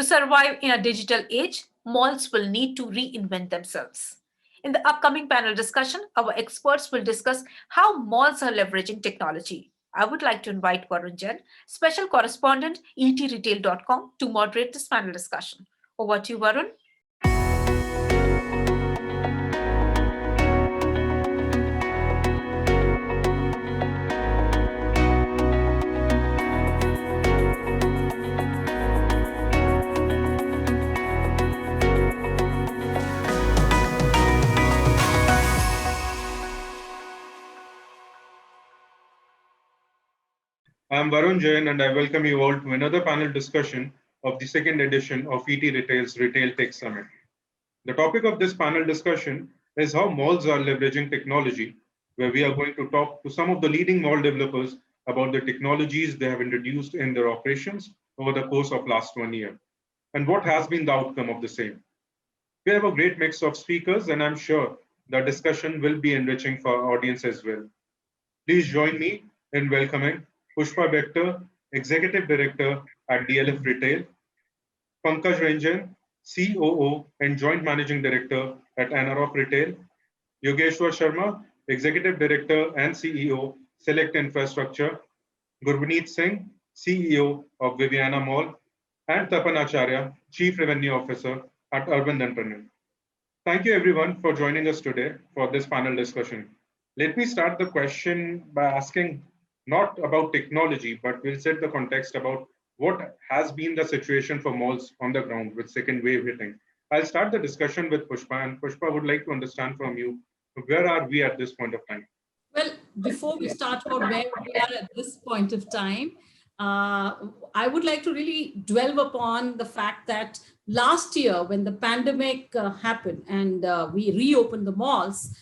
To survive in a digital age, malls will need to reinvent themselves. In the upcoming panel discussion, our experts will discuss how malls are leveraging technology. I would like to invite Varun Jain, special correspondent etretail.com, to moderate this panel discussion. Over to you, Varun. I'm Varun Jain and I welcome you all to another panel discussion of the second edition of ET Retail's Retail Tech Summit. The topic of this panel discussion is how malls are leveraging technology, where we are going to talk to some of the leading mall developers about the technologies they have introduced in their operations over the course of last 1 year and what has been the outcome of the same. We have a great mix of speakers and I'm sure the discussion will be enriching for our audience as well. Please join me in welcoming Pushpa Bector, Executive Director at DLF Retail, Pankaj Ranjan, COO and Joint Managing Director at Anarock Retail, Yogeshwar Sharma, Executive Director and CEO, Select Infrastructure, Gurbaneet Singh, CEO of Viviana Mall, and Tapan Acharya, Chief Revenue Officer at Urban Internet. Thank you everyone for joining us today for this panel discussion. Let me start the question by asking not about technology, but we'll set the context about what has been the situation for malls on the ground with second wave hitting. I'll start the discussion with Pushpa, and Pushpa would like to understand from you, where are we at this point of time? Well, before we start about where we are at this point of time, I would like to really dwell upon the fact that last year when the pandemic happened and we reopened the malls,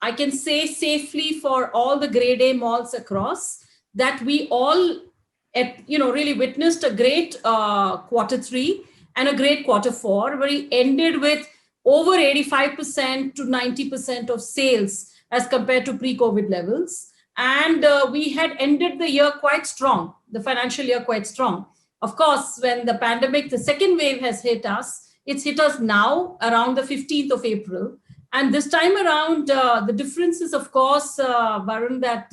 I can say safely for all the grade A malls across that we all, really witnessed a great Q3 and a great Q4, where we ended with over 85% to 90% of sales as compared to pre-COVID levels. And we had ended the year quite strong, the financial year quite strong. Of course, when the pandemic, the second wave has hit us, it's hit us now around the 15th of April. And this time around, the difference is, of course, Varun, that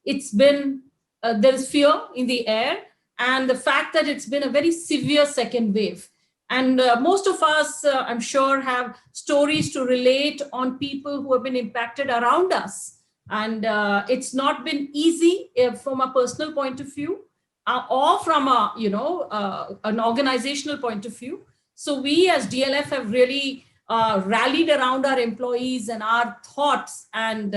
it's been, there is fear in the air, and the fact that it's been a very severe second wave. And most of us, I'm sure, have stories to relate on people who have been impacted around us. And it's not been easy from a personal point of view or from a, an organizational point of view. So we as DLF have really rallied around our employees, and our thoughts and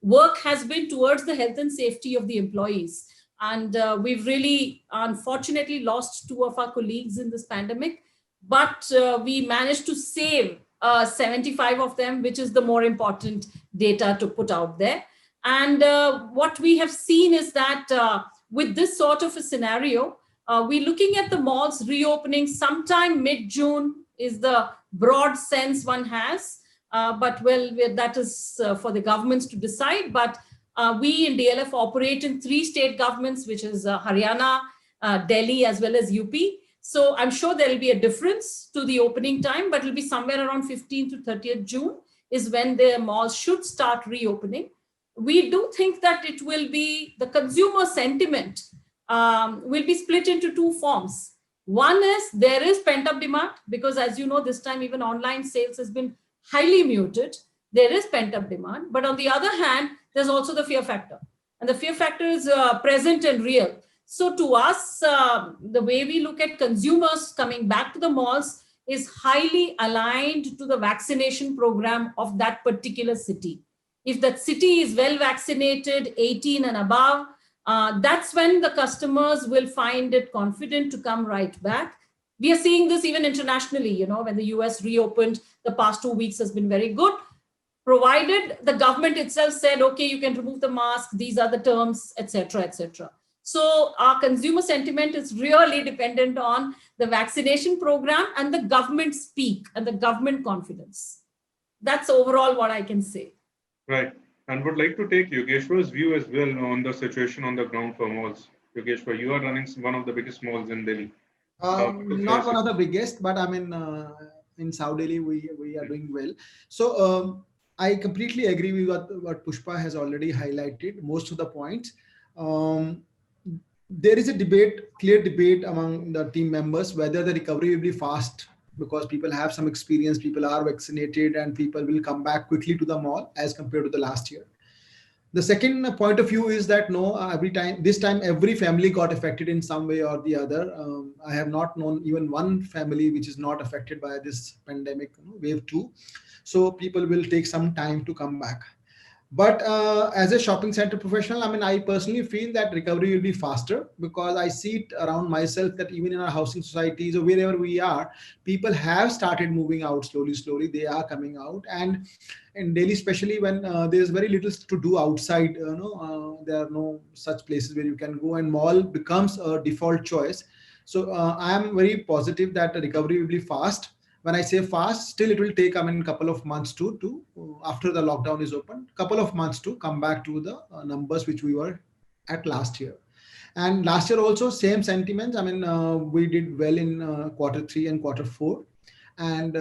work has been towards the health and safety of the employees. And we've really, unfortunately, lost 2 of our colleagues in this pandemic, but we managed to save 75 of them, which is the more important data to put out there. And what we have seen is that with this sort of a scenario, we're looking at the malls reopening sometime mid-June is the broad sense one has. But well, that is for the governments to decide. But we in DLF operate in 3 state governments, which is Haryana, Delhi, as well as UP. So I'm sure there will be a difference to the opening time, but it'll be somewhere around 15th to 30th June is when the malls should start reopening. We do think that it will be, the consumer sentiment will be split into 2 forms. One is there is pent-up demand, because as you know, this time even online sales has been highly muted. There is pent-up demand. But on the other hand, there's also the fear factor. And the fear factor is present and real. So to us, the way we look at consumers coming back to the malls is highly aligned to the vaccination program of that particular city. If that city is well vaccinated, 18 and above, that's when the customers will find it confident to come right back. We are seeing this even internationally, when the US reopened, the past 2 weeks has been very good, provided the government itself said, okay, you can remove the mask, these are the terms, etc., etc. So our consumer sentiment is really dependent on the vaccination program and the government speak and the government confidence. That's overall what I can say. Right. And would like to take Yogeshwar's view as well on the situation on the ground for malls. Yogeshwar, you are running one of the biggest malls in Delhi. Very Not one of the biggest, but I mean, in South Delhi, we are doing well. So I completely agree with what Pushpa has already highlighted, most of the points. Um, there is a debate, clear debate among the team members whether the recovery will be fast because people have some experience, people are vaccinated, and people will come back quickly to the mall as compared to the last year. The second point of view is that no, every time this time every family got affected in some way or the other. I have not known even one family which is not affected by this pandemic, wave 2. So people will take some time to come back. But as a shopping center professional, I mean, I personally feel that recovery will be faster because I see it around myself that even in our housing societies or wherever we are, people have started moving out slowly, slowly. They are coming out. And in Delhi, especially when there's very little to do outside, there are no such places where you can go, and mall becomes a default choice. So I am very positive that the recovery will be fast. When I say fast, still it will take, I mean, couple of months to after the lockdown is open, couple of months to come back to the numbers which we were at last year. And last year also same sentiments. I mean, we did well in quarter 3 and quarter 4, and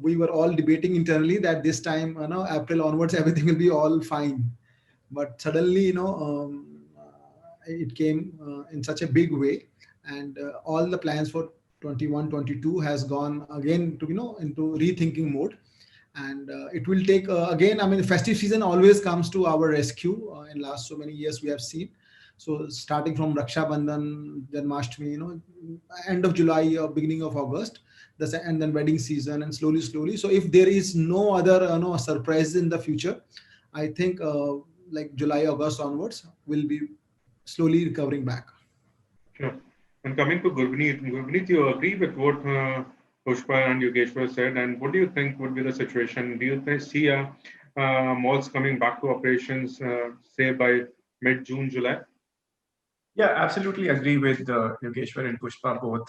we were all debating internally that this time, April onwards, everything will be all fine. But suddenly, it came in such a big way, and all the plans for 21, 22 has gone again to into rethinking mode. And it will take again, I mean, the festive season always comes to our rescue. In last so many years we have seen, so starting from Raksha Bandhan, Janmashtami, end of July or beginning of August, and then wedding season, and slowly, slowly. So if there is no other surprises in the future, I think like July, August onwards, will be slowly recovering back. sure. And coming to Gurpreet, you agree with what Pushpa and Yogeshwar said, and what do you think would be the situation? Do you see malls coming back to operations, say by mid-June, July? Yeah, absolutely agree with Yogeshwar and Pushpa both.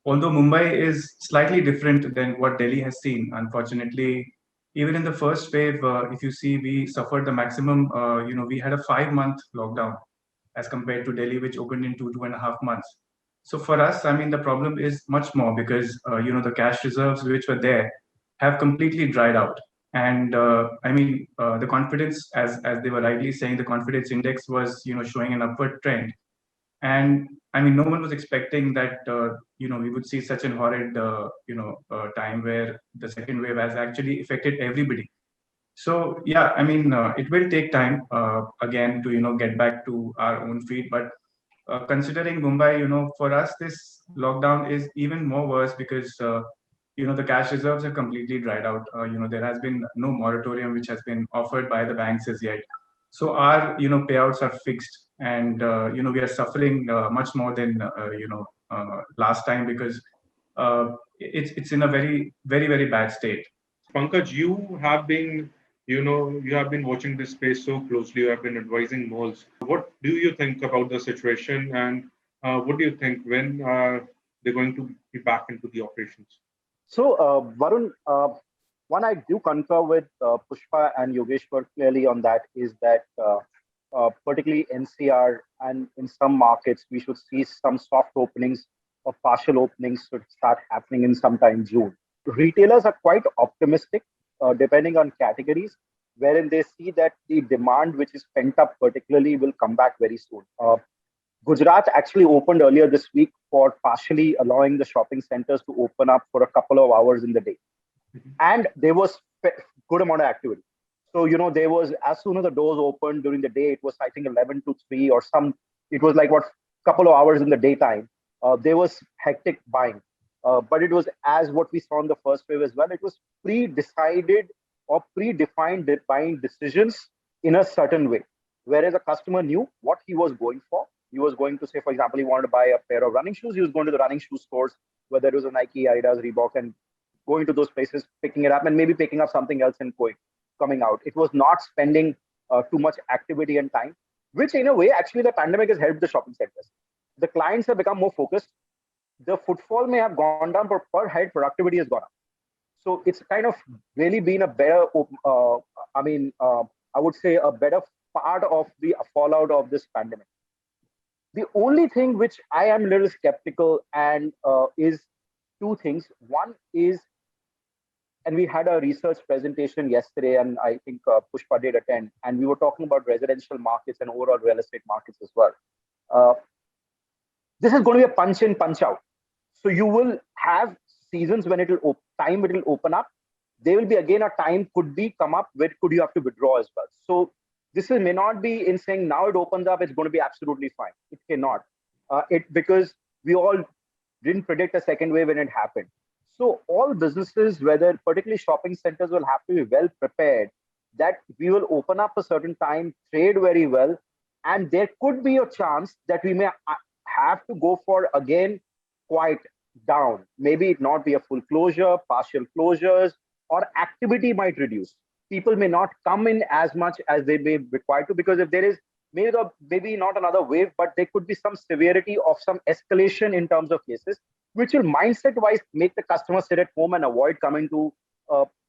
Although Mumbai is slightly different than what Delhi has seen, unfortunately, even in the first wave, if you see, we suffered the maximum. We had a 5-month lockdown as compared to Delhi, which opened in 2.5 months. So for us, I mean, the problem is much more because the cash reserves which were there have completely dried out. And I mean, the confidence, as they were rightly saying, the confidence index was showing an upward trend. And I mean, no one was expecting that we would see such an horrid time where the second wave has actually affected everybody. So yeah, I mean, it will take time again to get back to our own feet. But considering Mumbai, for us this lockdown is even more worse because the cash reserves are completely dried out. There has been no moratorium which has been offered by the banks as yet. So our payouts are fixed, and we are suffering much more than last time because it's in a very very very bad state. Pankaj, you have been watching this space so closely. You have been advising malls. What do you think about the situation, and what do you think when they're going to be back into the operations? So, Varun, one I do concur with Pushpa and Yogeshwar clearly on that is that particularly NCR and in some markets, we should see some soft openings or partial openings should start happening in sometime June. Retailers are quite optimistic, depending on categories, wherein they see that the demand which is pent up particularly will come back very soon. Gujarat actually opened earlier this week for partially allowing the shopping centers to open up for a couple of hours in the day. And there was good amount of activity. So, there was, as soon as the doors opened during the day, it was, I think, 11 to 3 or it was like couple of hours in the daytime. There was hectic buying. But it was as what we saw in the first wave as well. It was pre-decided or predefined buying decisions in a certain way. Whereas a customer knew what he was going for. He was going to say, for example, he wanted to buy a pair of running shoes. He was going to the running shoe stores, whether it was a Nike, Adidas, Reebok, and going to those places, picking it up, and maybe picking up something else and coming out. It was not spending too much activity and time, which in a way, actually, the pandemic has helped the shopping centers. The clients have become more focused. The footfall may have gone down, but per head productivity has gone up. So it's kind of really been a better, I would say a better part of the fallout of this pandemic. The only thing which I am a little skeptical and is two things. One is, and we had a research presentation yesterday, and I think Pushpa did attend, and we were talking about residential markets and overall real estate markets as well. Uh, this is going to be a punch in, punch out. So you will have seasons when it will open up. There will be again a time could be come up where could you have to withdraw as well. So this may not be in saying now it opens up, it's going to be absolutely fine. It cannot. Because we all didn't predict a second wave when it happened. So all businesses, whether particularly shopping centers, will have to be well prepared that we will open up a certain time, trade very well, and there could be a chance that we may have to go for again quite down. Maybe it not be a full closure, partial closures, or activity might reduce. People may not come in as much as they may require to, because if there is maybe not another wave, but there could be some severity of some escalation in terms of cases, which will mindset-wise make the customer sit at home and avoid coming to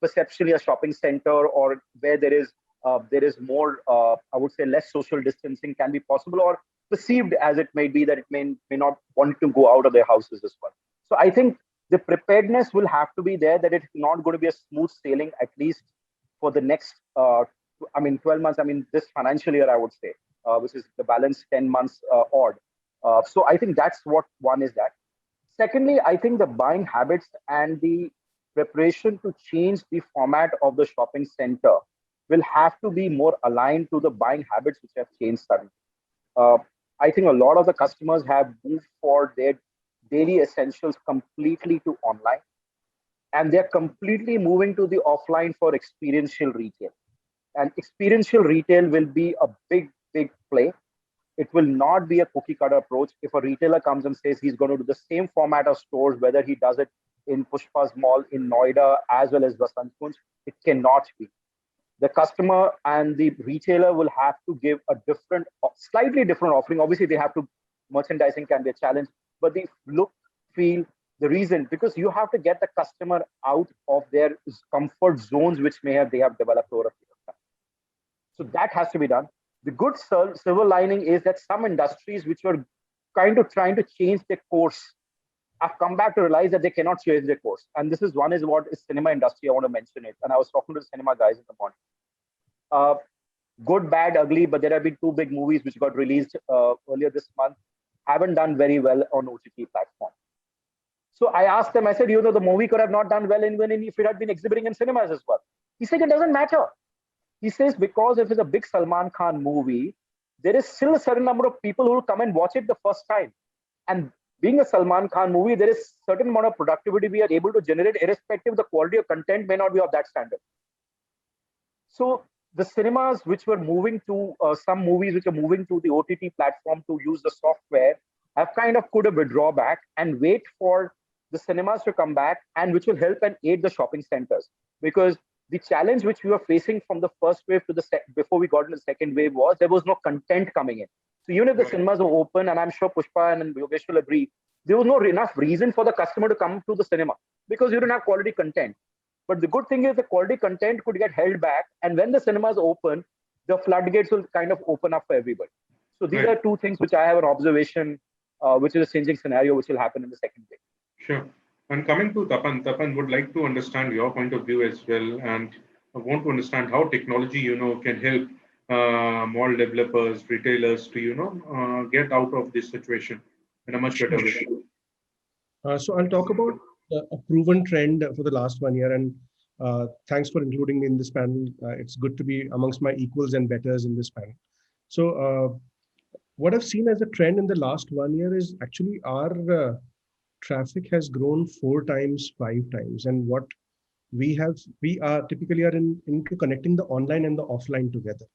perceptually a shopping center, or where there is more, I would say, less social distancing can be possible, or perceived as it may be that it may not want to go out of their houses as well. So I think the preparedness will have to be there, that it's not going to be a smooth sailing, at least for the next, 12 months, this financial year, I would say, which is the balance 10 months odd. So I think that's what one is that. Secondly, I think the buying habits and the preparation to change the format of the shopping center will have to be more aligned to the buying habits which have changed suddenly. I think a lot of the customers have moved for their daily essentials completely to online, and they're completely moving to the offline for experiential retail. And experiential retail will be a big play. It will not be a cookie cutter approach. If a retailer comes and says he's going to do the same format of stores, whether he does it in Pushpa's mall in Noida as well as Vasant Kunj, it cannot be. The customer and the retailer will have to give a slightly different offering. Obviously, merchandising can be a challenge, but the look, feel, the reason, because you have to get the customer out of their comfort zones, which they have developed over a period of time. So that has to be done. The good silver lining is that some industries which were kind of trying to change their course have come back to realize that they cannot change their course. And this is what is cinema industry. I want to mention it. And I was talking to the cinema guys in the morning. Good, bad, ugly, but there have been two big movies which got released earlier this month, haven't done very well on OTT platform. So I asked them, I said, the movie could have not done well even if it had been exhibiting in cinemas as well. He said, it doesn't matter. He says, because if it's a big Salman Khan movie, there is still a certain number of people who will come and watch it the first time. And being a Salman Khan movie, there is certain amount of productivity we are able to generate, irrespective of the quality of content may not be of that standard. So the cinemas which were moving to, some movies which are moving to the OTT platform to use the software, have kind of could have withdraw back and wait for the cinemas to come back, and which will help and aid the shopping centers. Because the challenge which we were facing from the first wave to before we got into the second wave was there was no content coming in. So even if the cinemas were open, and I'm sure Pushpa and Yogesh will agree, there was no enough reason for the customer to come to the cinema because you didn't have quality content. But the good thing is the quality content could get held back, and when the cinemas open, the floodgates will kind of open up for everybody. So these are two things which I have an observation, which is a changing scenario which will happen in the second wave. Sure. And coming to Tapan would like to understand your point of view as well, and I want to understand how technology, can help mall developers, retailers to, get out of this situation in a much better way. So I'll talk about a proven trend for the last 1 year, and thanks for including me in this panel. It's good to be amongst my equals and betters in this panel. So what I've seen as a trend in the last 1 year is actually our traffic has grown 4 times, 5 times, and what we are typically into connecting the online and the offline together.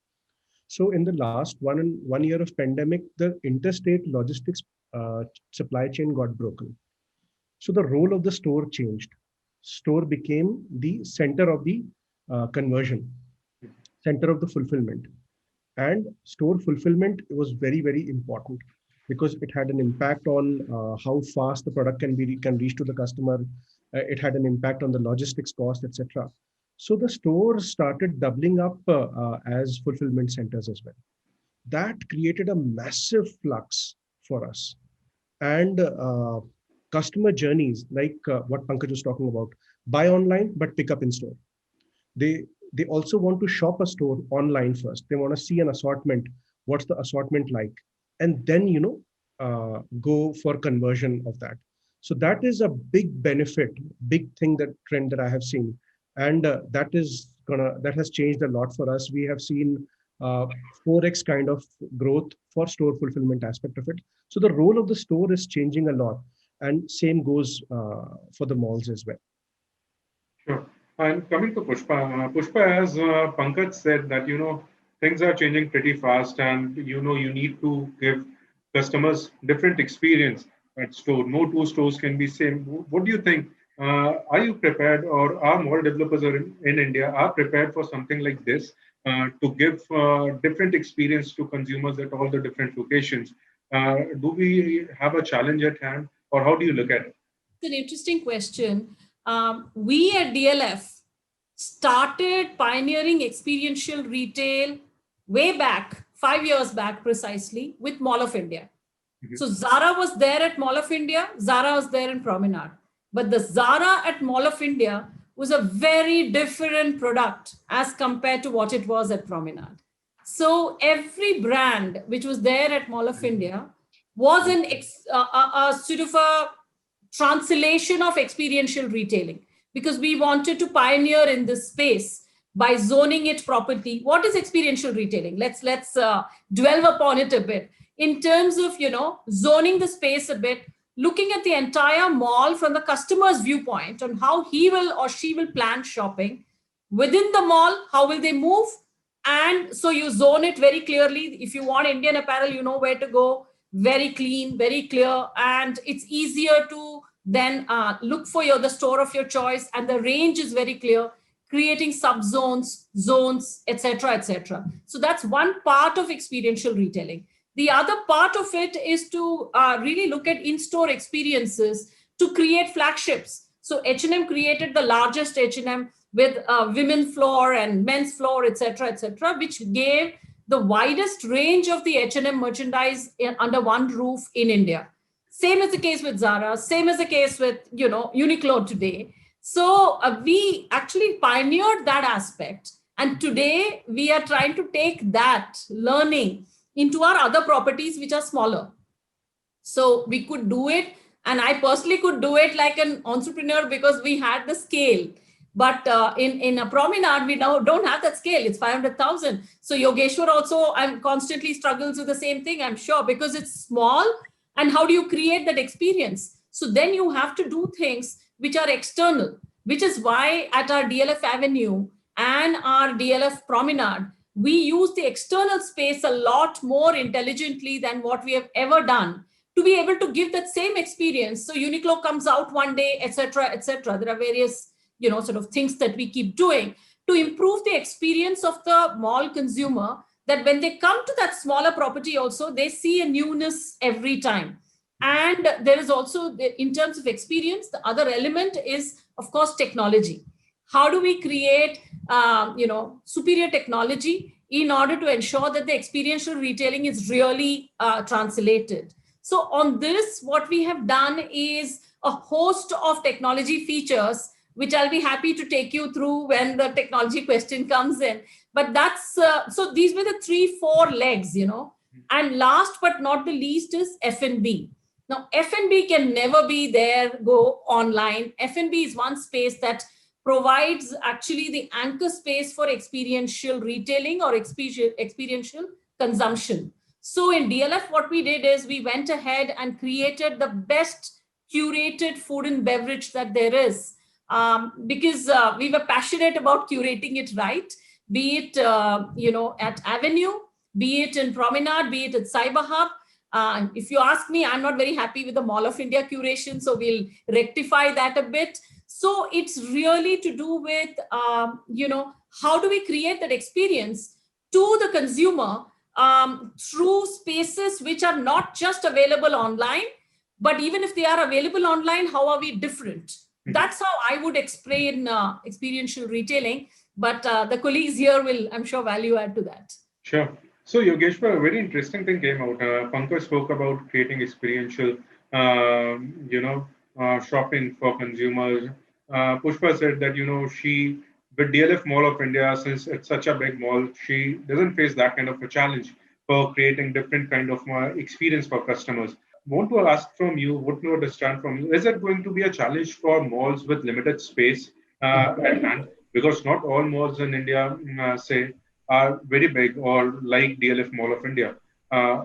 So in the last one year of pandemic, the interstate logistics supply chain got broken. So the role of the store changed. Store became the center of the conversion, center of the fulfillment. And store fulfillment was very, very important because it had an impact on how fast the product can reach to the customer. It had an impact on the logistics cost, etc. So the stores started doubling up as fulfillment centers as well. That created a massive flux for us. And customer journeys, like what Pankaj was talking about, buy online, but pick up in store. They also want to shop a store online first. They want to see an assortment. What's the assortment like? And then, go for conversion of that. So that is a big benefit, big thing, that trend that I have seen. And that has changed a lot for us. We have seen 4x kind of growth for store fulfillment aspect of it. So the role of the store is changing a lot. And same goes for the malls as well. Sure. And coming to Pushpa, as Pankaj said that, things are changing pretty fast and, you need to give customers different experience at store. No two stores can be same. What do you think? Are you prepared, or are mall developers in India are prepared for something like this to give different experience to consumers at all the different locations? Do we have a challenge at hand, or how do you look at it? It's an interesting question. We at DLF started pioneering experiential retail way back, 5 years back precisely, with Mall of India. Mhm. So Zara was there at Mall of India, Zara was there in Promenade. But the Zara at Mall of India was a very different product as compared to what it was at Promenade. So every brand which was there at Mall of India was a sort of a translation of experiential retailing, because we wanted to pioneer in this space by zoning it properly. What is experiential retailing? Let's dwell upon it a bit in terms of zoning the space a bit, looking at the entire mall from the customer's viewpoint on how he will or she will plan shopping within the mall. How will they move? And so you zone it very clearly. If you want Indian apparel, you know where to go. Very clean, very clear, and it's easier to then look for the store of your choice, and the range is very clear, creating subzones, zones, etc., etc. So that's one part of experiential retailing. The other part of it is to really look at in-store experiences to create flagships. So H&M created the largest H&M with women's floor and men's floor, etc., etc., which gave the widest range of the H&M merchandise under one roof in India. Same is the case with Zara, same is the case with, Uniqlo today. So we actually pioneered that aspect. And today we are trying to take that learning into our other properties, which are smaller. So we could do it. And I personally could do it like an entrepreneur because we had the scale. But in a Promenade, we now don't have that scale. It's 500,000. So Yogeshwar also constantly struggles with the same thing, I'm sure, because it's small. And how do you create that experience? So then you have to do things which are external, which is why at our DLF Avenue and our DLF Promenade, we use the external space a lot more intelligently than what we have ever done to be able to give that same experience. So Uniqlo comes out one day, etc., etc. There are various sort of things that we keep doing to improve the experience of the mall consumer, that when they come to that smaller property also, they see a newness every time. And there is also, in terms of experience, the other element is, of course, technology. How do we create, superior technology in order to ensure that the experiential retailing is really translated? So on this, what we have done is a host of technology features, which I'll be happy to take you through when the technology question comes in. But that's, so these were the 3-4 legs, And last but not the least is F&B. Now, F&B can never be there, go online. F&B is one space that provides actually the anchor space for experiential retailing or experiential consumption. So in DLF, what we did is we went ahead and created the best curated food and beverage that there is. Because we were passionate about curating it right, be it, at Avenue, be it in Promenade, be it at Cyber Hub. If you ask me, I'm not very happy with the Mall of India curation, so we'll rectify that a bit. So it's really to do with, how do we create that experience to the consumer through spaces which are not just available online, but even if they are available online, how are we different? That's how I would explain experiential retailing, but the colleagues here will, I'm sure, value add to that. Sure. So Yogeshwar, a very interesting thing came out. Pankaj spoke about creating experiential, shopping for consumers. Pushpa said that she, with DLF Mall of India, since it's such a big mall, she doesn't face that kind of a challenge for creating different kind of experience for customers. Want to ask from you, want to understand from you, is it going to be a challenge for malls with limited space at hand? Because not all malls in India, say, are very big or like DLF Mall of India.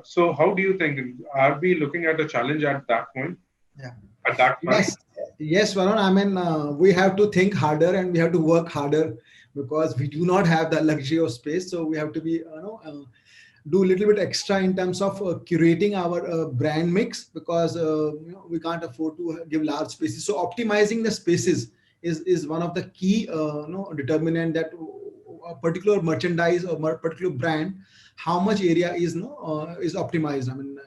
So how do you think, are we looking at a challenge at that point, Yeah. at that front? Yes, Varun. I mean, we have to think harder and we have to work harder because we do not have the luxury of space. So we have to be, do a little bit extra in terms of curating our brand mix because we can't afford to give large spaces. So optimizing the spaces is one of the key determinant that a particular merchandise or particular brand, how much area is optimized. I mean,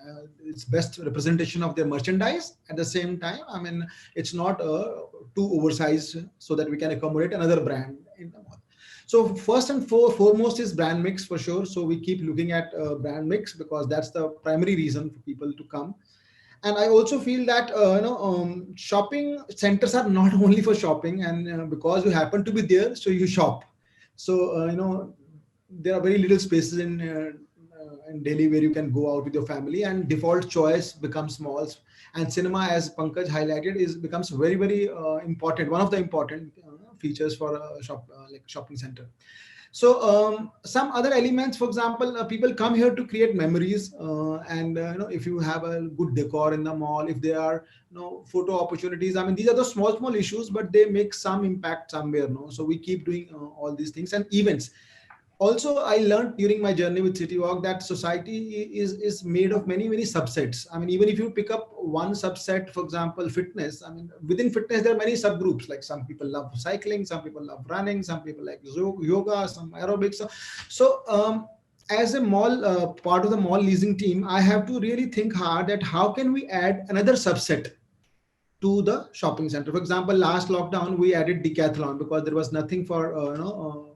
it's best representation of their merchandise. At the same time, I mean, it's not too oversized so that we can accommodate another brand in the mall. So first and foremost is brand mix for sure. So we keep looking at brand mix because that's the primary reason for people to come. And I also feel that shopping centers are not only for shopping, and because you happen to be there, so you shop. So there are very little spaces in Delhi where you can go out with your family, and default choice becomes malls. And cinema, as Pankaj highlighted, is becomes very very important. One of the important features for a like shopping center. So some other elements, for example, people come here to create memories, and if you have a good decor in the mall, if there are photo opportunities, I mean, these are the small issues, but they make some impact somewhere. No, so we keep doing all these things and events. Also, I learned during my journey with City Walk that society is made of many subsets. I mean, even if you pick up one subset, for example, fitness, I mean, within fitness there are many subgroups. Like some people love cycling, some people love running, some people like yoga, some aerobics. So as a mall part of the mall leasing team, I have to really think hard at how can we add another subset to the shopping center. For example, last lockdown we added decathlon because there was nothing for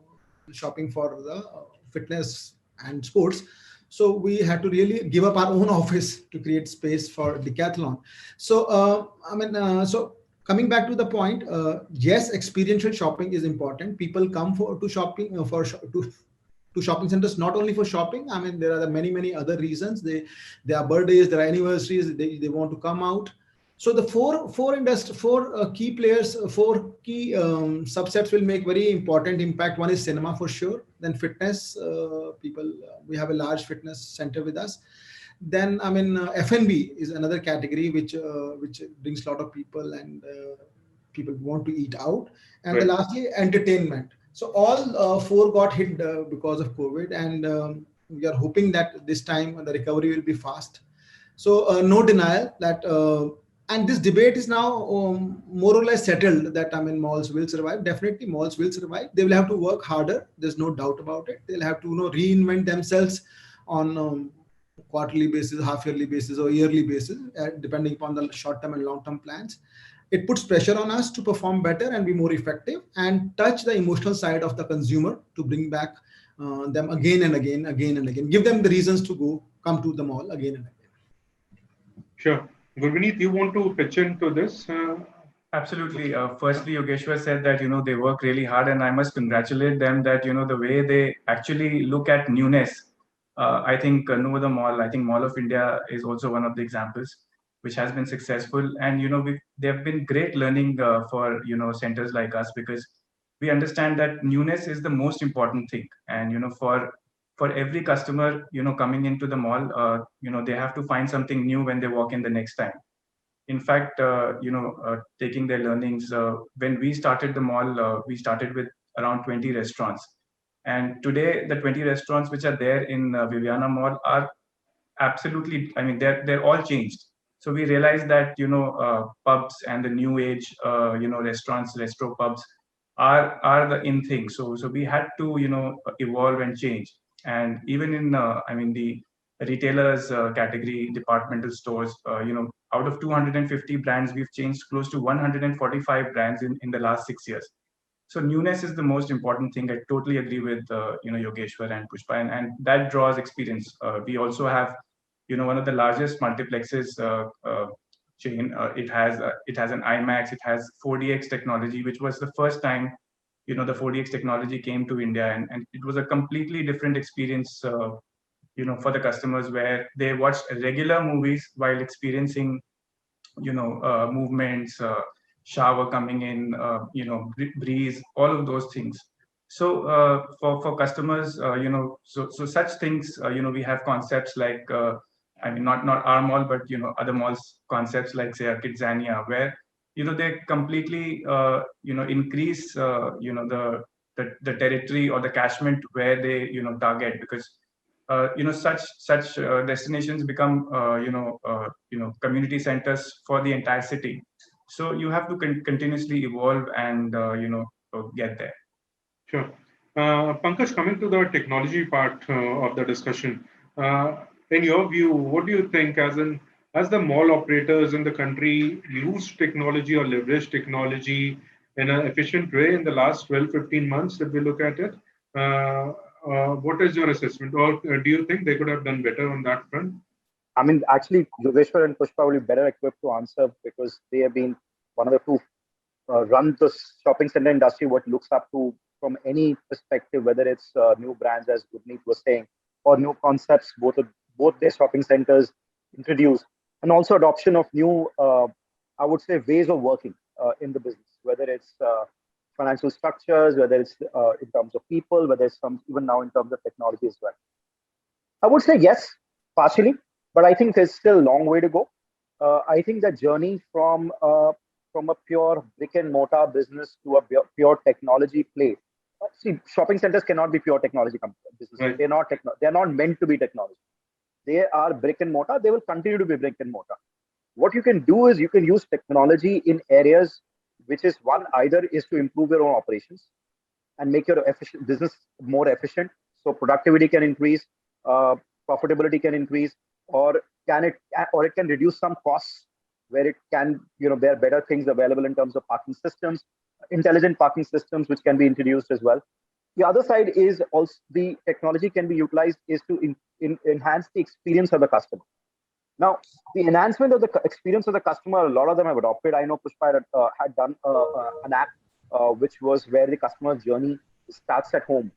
shopping for the fitness and sports. So we had to really give up our own office to create space for decathlon. So so coming back to the point, yes, experiential shopping is important. People come for to shopping to shopping centers not only for shopping. I mean, there are many other reasons. There are birthdays, there are anniversaries, they want to come out. So the four key players, four key subsets will make very important impact. One is cinema for sure. Then fitness, people, we have a large fitness center with us. Then I mean, F&B is another category which brings a lot of people, and people want to eat out. And Right. lastly, entertainment. So all four got hit because of COVID, and we are hoping that this time the recovery will be fast. So no denial that. And this debate is now more or less settled that I mean malls will survive. Definitely malls will survive. They will have to work harder. There's no doubt about it. They'll have to reinvent themselves on quarterly basis, half yearly basis, or yearly basis, depending upon the short term and long term plans. It puts pressure on us to perform better and be more effective and touch the emotional side of the consumer to bring back them again and again. Give them the reasons to come to the mall again and again. Sure. Gurvineet, you want to pitch into this? Absolutely. Firstly, Yogeshwar said that they work really hard, and I must congratulate them that the way they actually look at newness. I think no other mall. I think Mall of India is also one of the examples which has been successful, and there have been great learning for centers like us, because we understand that newness is the most important thing, and for every customer coming into the mall, they have to find something new when they walk in the next time. In fact, taking their learnings, when we started the mall, we started with around 20 restaurants. And today, the 20 restaurants which are there in Viviana Mall are absolutely, I mean, they're all changed. So we realized that, pubs and the new age, restaurants, restro pubs are the in thing. So we had to, evolve and change. And even in, the retailers category, departmental stores, out of 250 brands, we've changed close to 145 brands in the last 6 years. So newness is the most important thing. I totally agree with Yogeshwar and Pushpa, and that draws experience. We also have one of the largest multiplexes chain. It has an IMAX. It has 4DX technology, which was the first time the 4DX technology came to India, and it was a completely different experience. For the customers, where they watched regular movies while experiencing movements, shower coming in, breeze, all of those things. So for customers, so such things, we have concepts like, I mean, not our mall, but other malls concepts like, say, Kidzania, where they completely increase the territory or the catchment where they target, because such destinations become community centers for the entire city. So you have to continuously evolve and get there. Sure. Pankaj, coming to the technology part of the discussion, in your view, what do you think as the mall operators in the country use technology or leverage technology in an efficient way in the last 12, 15 months, if we look at it? What is your assessment? Or do you think they could have done better on that front? I mean, actually, Yogeshwar and Pushpa will be better equipped to answer because they have been one of the two run the shopping center industry, what looks up to from any perspective, whether it's new brands, as Gurneet was saying, or new concepts, both their shopping centers introduced, and also adoption of new, I would say, ways of working in the business, whether it's financial structures, whether it's in terms of people, whether it's even now in terms of technology as well. I would say yes, partially, but I think there's still a long way to go. I think the journey from a pure brick and mortar business to a pure technology play. See, shopping centers cannot be pure technology business. Right. They're not meant to be technology. They are brick and mortar. They will continue to be brick and mortar. What you can do is you can use technology in areas which is one, either is to improve your own operations and make your business more efficient. So productivity can increase, profitability can increase, or it can reduce some costs where it can, there are better things available in terms of parking systems, intelligent parking systems, which can be introduced as well. The other side is also the technology can be utilized is to enhance the experience of the customer. Now, the enhancement of the experience of the customer, a lot of them have adopted. I know Pushpa had done an app which was where the customer's journey starts at home,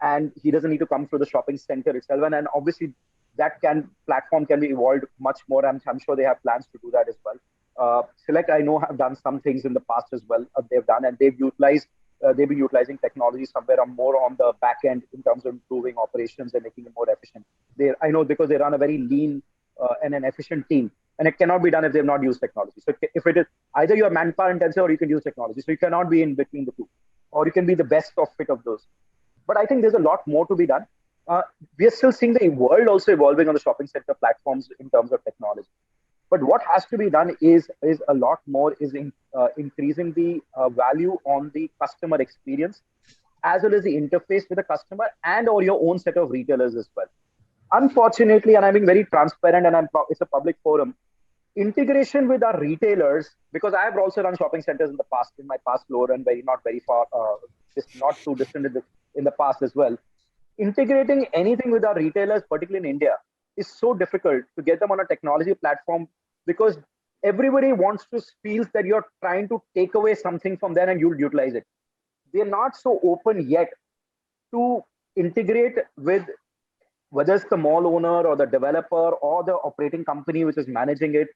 and he doesn't need to come through the shopping center itself. And obviously, that platform can be evolved much more. I'm sure they have plans to do that as well. Select, I know, have done some things in the past as well. They've done, and they've been utilizing technology somewhere more on the back end in terms of improving operations and making it more efficient. I know because they run a very lean and an efficient team, and it cannot be done if they've not used technology. So if it is either you are manpower intensive or you can use technology. So you cannot be in between the two, or you can be the best of fit of those. But I think there's a lot more to be done. We are still seeing the world also evolving on the shopping center platforms in terms of technology. But what has to be done is a lot more is increasing the value on the customer experience, as well as the interface with the customer and or your own set of retailers as well. Unfortunately, and I'm being very transparent, and it's a public forum, integration with our retailers, because I have also run shopping centers in the past, in my past lore, and not very far, not too distant in the past as well. Integrating anything with our retailers, particularly in India, is so difficult to get them on a technology platform, because everybody wants to feel that you're trying to take away something from them and you'll utilize it. They're not so open yet to integrate with whether it's the mall owner or the developer or the operating company which is managing it,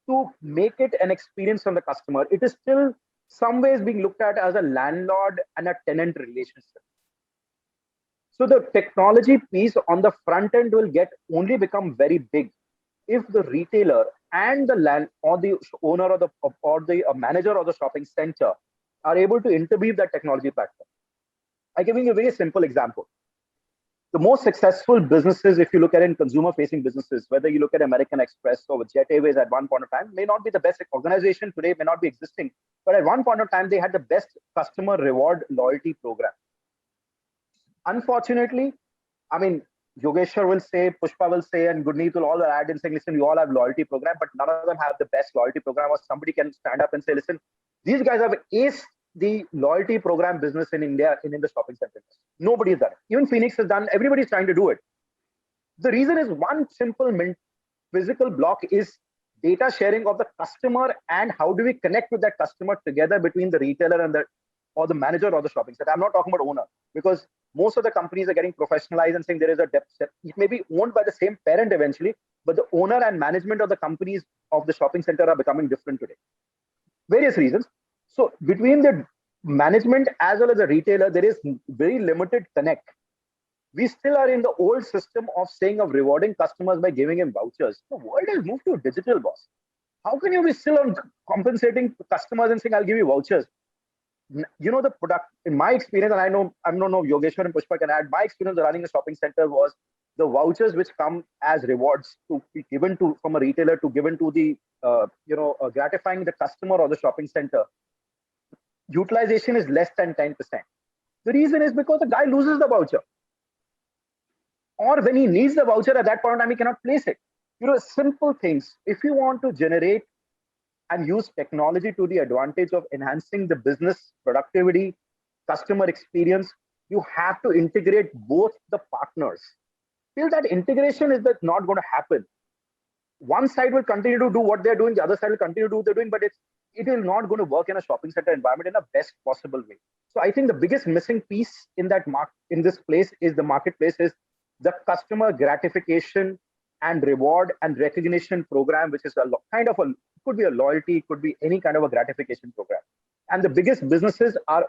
to make it an experience from the customer. It is still some ways being looked at as a landlord and a tenant relationship. So the technology piece on the front end will only become very big if the retailer and the land or the owner or the manager of the shopping center are able to interweave that technology platform. I'm giving you a very simple example. The most successful businesses, if you look at it in consumer-facing businesses, whether you look at American Express or Jet Airways at one point of time, may not be the best organization today, may not be existing, but at one point of time, they had the best customer reward loyalty program. Unfortunately, I mean, Yogeshwar will say, Pushpa will say, and Gurneet will all add in saying, listen, we all have loyalty program, but none of them have the best loyalty program, or somebody can stand up and say, listen, these guys have aced the loyalty program business in India in the shopping center. Nobody has done it. Even Phoenix has done. Everybody's trying to do it. The reason is one simple physical block is data sharing of the customer, and how do we connect with that customer together between the retailer and the manager or the shopping center. I'm not talking about owner, because most of the companies are getting professionalized and saying there is a depth. It may be owned by the same parent eventually, but the owner and management of the companies of the shopping center are becoming different today. Various reasons. So between the management as well as the retailer, there is very limited connect. We still are in the old system of rewarding customers by giving them vouchers. The world has moved to a digital, boss. How can you be still on compensating customers and saying, I'll give you vouchers? You know, the product, in my experience, and I don't know if Yogeshwar and Pushpa can add, my experience of running a shopping center was the vouchers which come as rewards to be given to from a retailer to given to the, gratifying the customer or the shopping center. Utilization is less than 10%. The reason is because the guy loses the voucher. Or when he needs the voucher, at that point in time, he cannot place it. Simple things. If you want to generate and use technology to the advantage of enhancing the business productivity, customer experience, you have to integrate both the partners. Till that integration is not going to happen. One side will continue to do what they're doing, the other side will continue to do what they're doing, but it is not going to work in a shopping center environment in a best possible way. So I think the biggest missing piece in this place is the marketplace is the customer gratification and reward and recognition program, which is could be a loyalty, could be any kind of a gratification program. And the biggest businesses are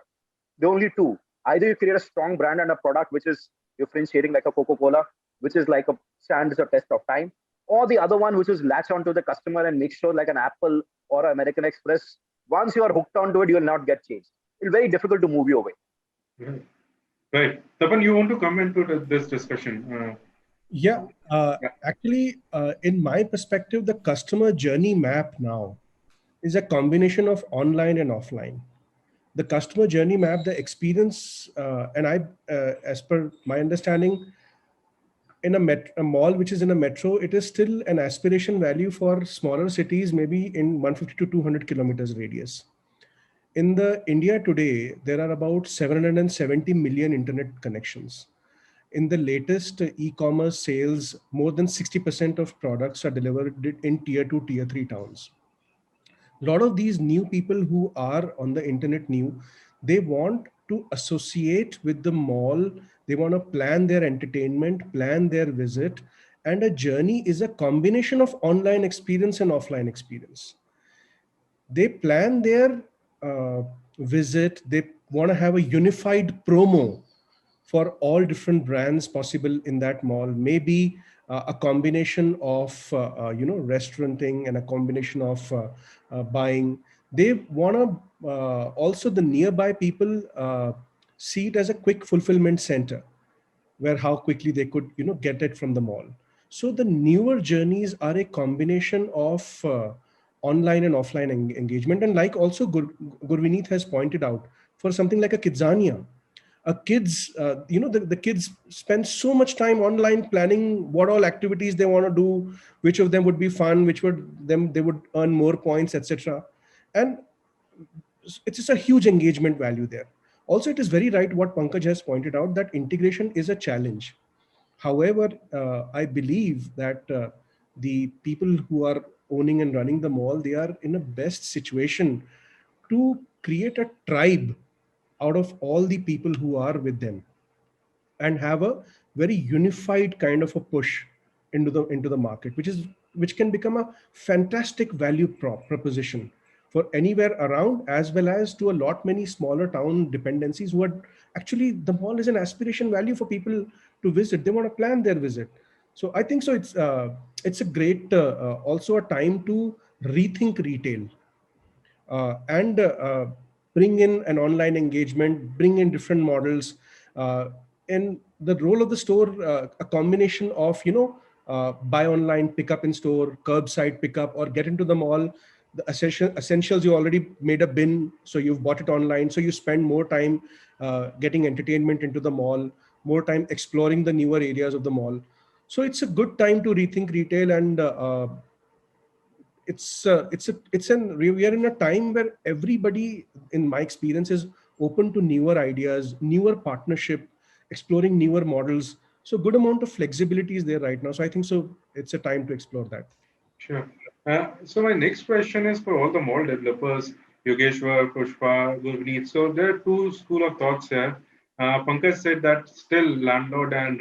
the only two. Either you create a strong brand and a product which is differentiating like a Coca-Cola, which is like a stands the test of time, or the other one which is latch onto the customer and make sure like an Apple or American Express, once you are hooked onto it, you will not get changed. It's very difficult to move you away. Right. Tapan, you want to come into this discussion? Actually, in my perspective, the customer journey map now is a combination of online and offline. The customer journey map, the experience, as per my understanding, in a mall which is in a metro, it is still an aspiration value for smaller cities, maybe in 150 to 200 kilometers radius. In the India today, there are about 770 million internet connections. In the latest e-commerce sales, more than 60% of products are delivered in tier 2, tier 3 towns. A lot of these new people who are on the internet they want to associate with the mall. They want to plan their entertainment, plan their visit. And a journey is a combination of online experience and offline experience. They plan their visit. They want to have a unified promo for all different brands possible in that mall. Maybe a combination of restauranting and a combination of buying. They want to also the nearby people see it as a quick fulfillment center, where how quickly they could get it from the mall. So the newer journeys are a combination of online and offline engagement. And like also Gurvineet has pointed out, for something like a Kidzania, the kids spend so much time online planning what all activities they want to do, which of them would be fun, they would earn more points, etc. And it's just a huge engagement value there. Also, it is very right what Pankaj has pointed out, that integration is a challenge. However, I believe that the people who are owning and running the mall, they are in a best situation to create a tribe out of all the people who are with them and have a very unified kind of a push into the market, which can become a fantastic value proposition for anywhere around, as well as to a lot many smaller town dependencies who are actually, the mall is an aspiration value for people to visit. They want to plan their visit. So I think so it's a great also a time to rethink retail and bring in an online engagement, bring in different models. And the role of the store, a combination of buy online, pick up in store, curbside pickup, or get into the mall. The essentials, you already made a bin, so you've bought it online, so you spend more time getting entertainment into the mall, more time exploring the newer areas of the mall. So it's a good time to rethink retail, and we are in a time where everybody, in my experience, is open to newer ideas, newer partnership, exploring newer models. So good amount of flexibility is there right now. So I think so it's a time to explore that. Sure. So my next question is for all the mall developers, Yogeshwar, Pushpa, Gurneet. So there are two school of thoughts here. Pankaj said that still landlord and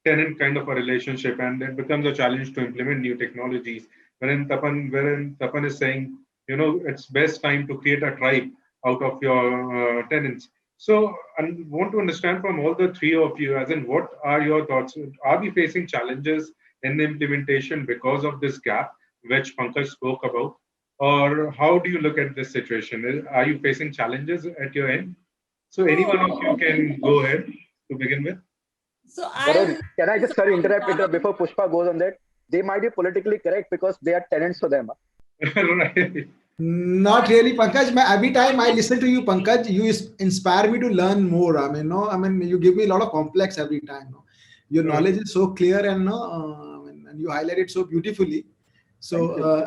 tenant kind of a relationship, and it becomes a challenge to implement new technologies. Wherein Tapan is saying, it's best time to create a tribe out of your tenants. So I want to understand from all the three of you, as in what are your thoughts? Are we facing challenges in the implementation because of this gap, which Pankaj spoke about? Or how do you look at this situation? Are you facing challenges at your end? So any one of you can go ahead to begin with. So Varun, can I just interrupt before Pushpa goes on that? They might be politically correct because they are tenants for them. Right. Not really, Pankaj. Every time I listen to you, Pankaj, you inspire me to learn more. You give me a lot of complex every time. No? Your knowledge is so clear and and you highlight it so beautifully. So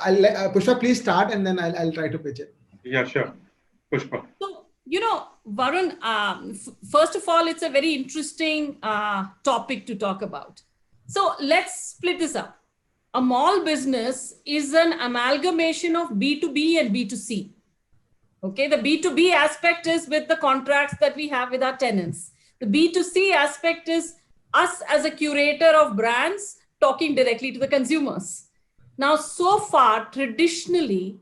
Pushpa, please start, and then I'll try to pitch it. Yeah, sure. Pushpa. So, Varun, first of all, it's a very interesting topic to talk about. So let's split this up. A mall business is an amalgamation of B2B and B2C. Okay, the B2B aspect is with the contracts that we have with our tenants. The B2C aspect is us as a curator of brands talking directly to the consumers. Now, so far, traditionally,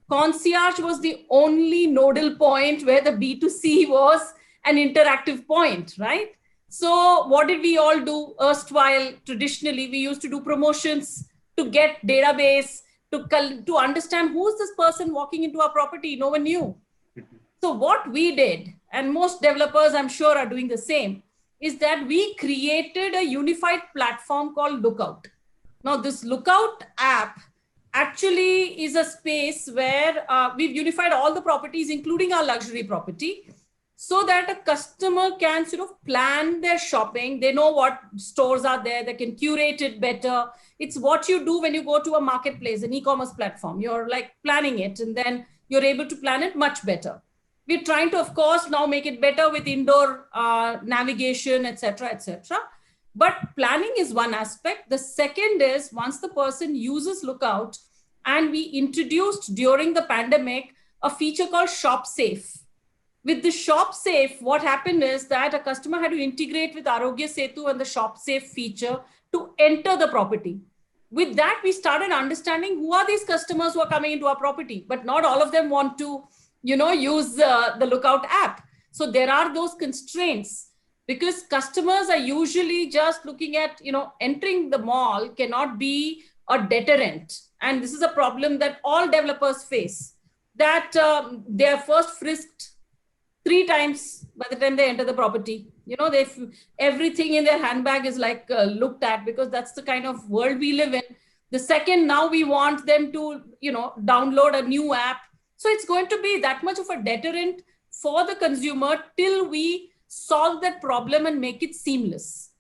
concierge was the only nodal point where the B2C was an interactive point, right? So what did we all do erstwhile? Traditionally, we used to do promotions to get database, to understand who is this person walking into our property. No one knew. So what we did, and most developers I'm sure are doing the same, is that we created a unified platform called Lookout. Now this Lookout app actually is a space where we've unified all the properties, including our luxury property, so that a customer can sort of plan their shopping. They know what stores are there. They can curate it better. It's what you do when you go to a marketplace, an e-commerce platform. You're like planning it, and then you're able to plan it much better. We're trying to, of course, now make it better with indoor navigation, etc., etc. But planning is one aspect. The second is once the person uses Lookout, and we introduced during the pandemic a feature called Shop Safe. With the Shop Safe, what happened is that a customer had to integrate with Arogya Setu and the Shop Safe feature to enter the property. With that, we started understanding who are these customers who are coming into our property, but not all of them want to, use the Lookout app. So there are those constraints because customers are usually just looking at, entering the mall cannot be a deterrent. And this is a problem that all developers face, that they are first frisked 3 times by the time they enter the property. Everything in their handbag is like looked at, because that's the kind of world we live in. The second, now we want them to, download a new app. So it's going to be that much of a deterrent for the consumer till we solve that problem and make it seamless.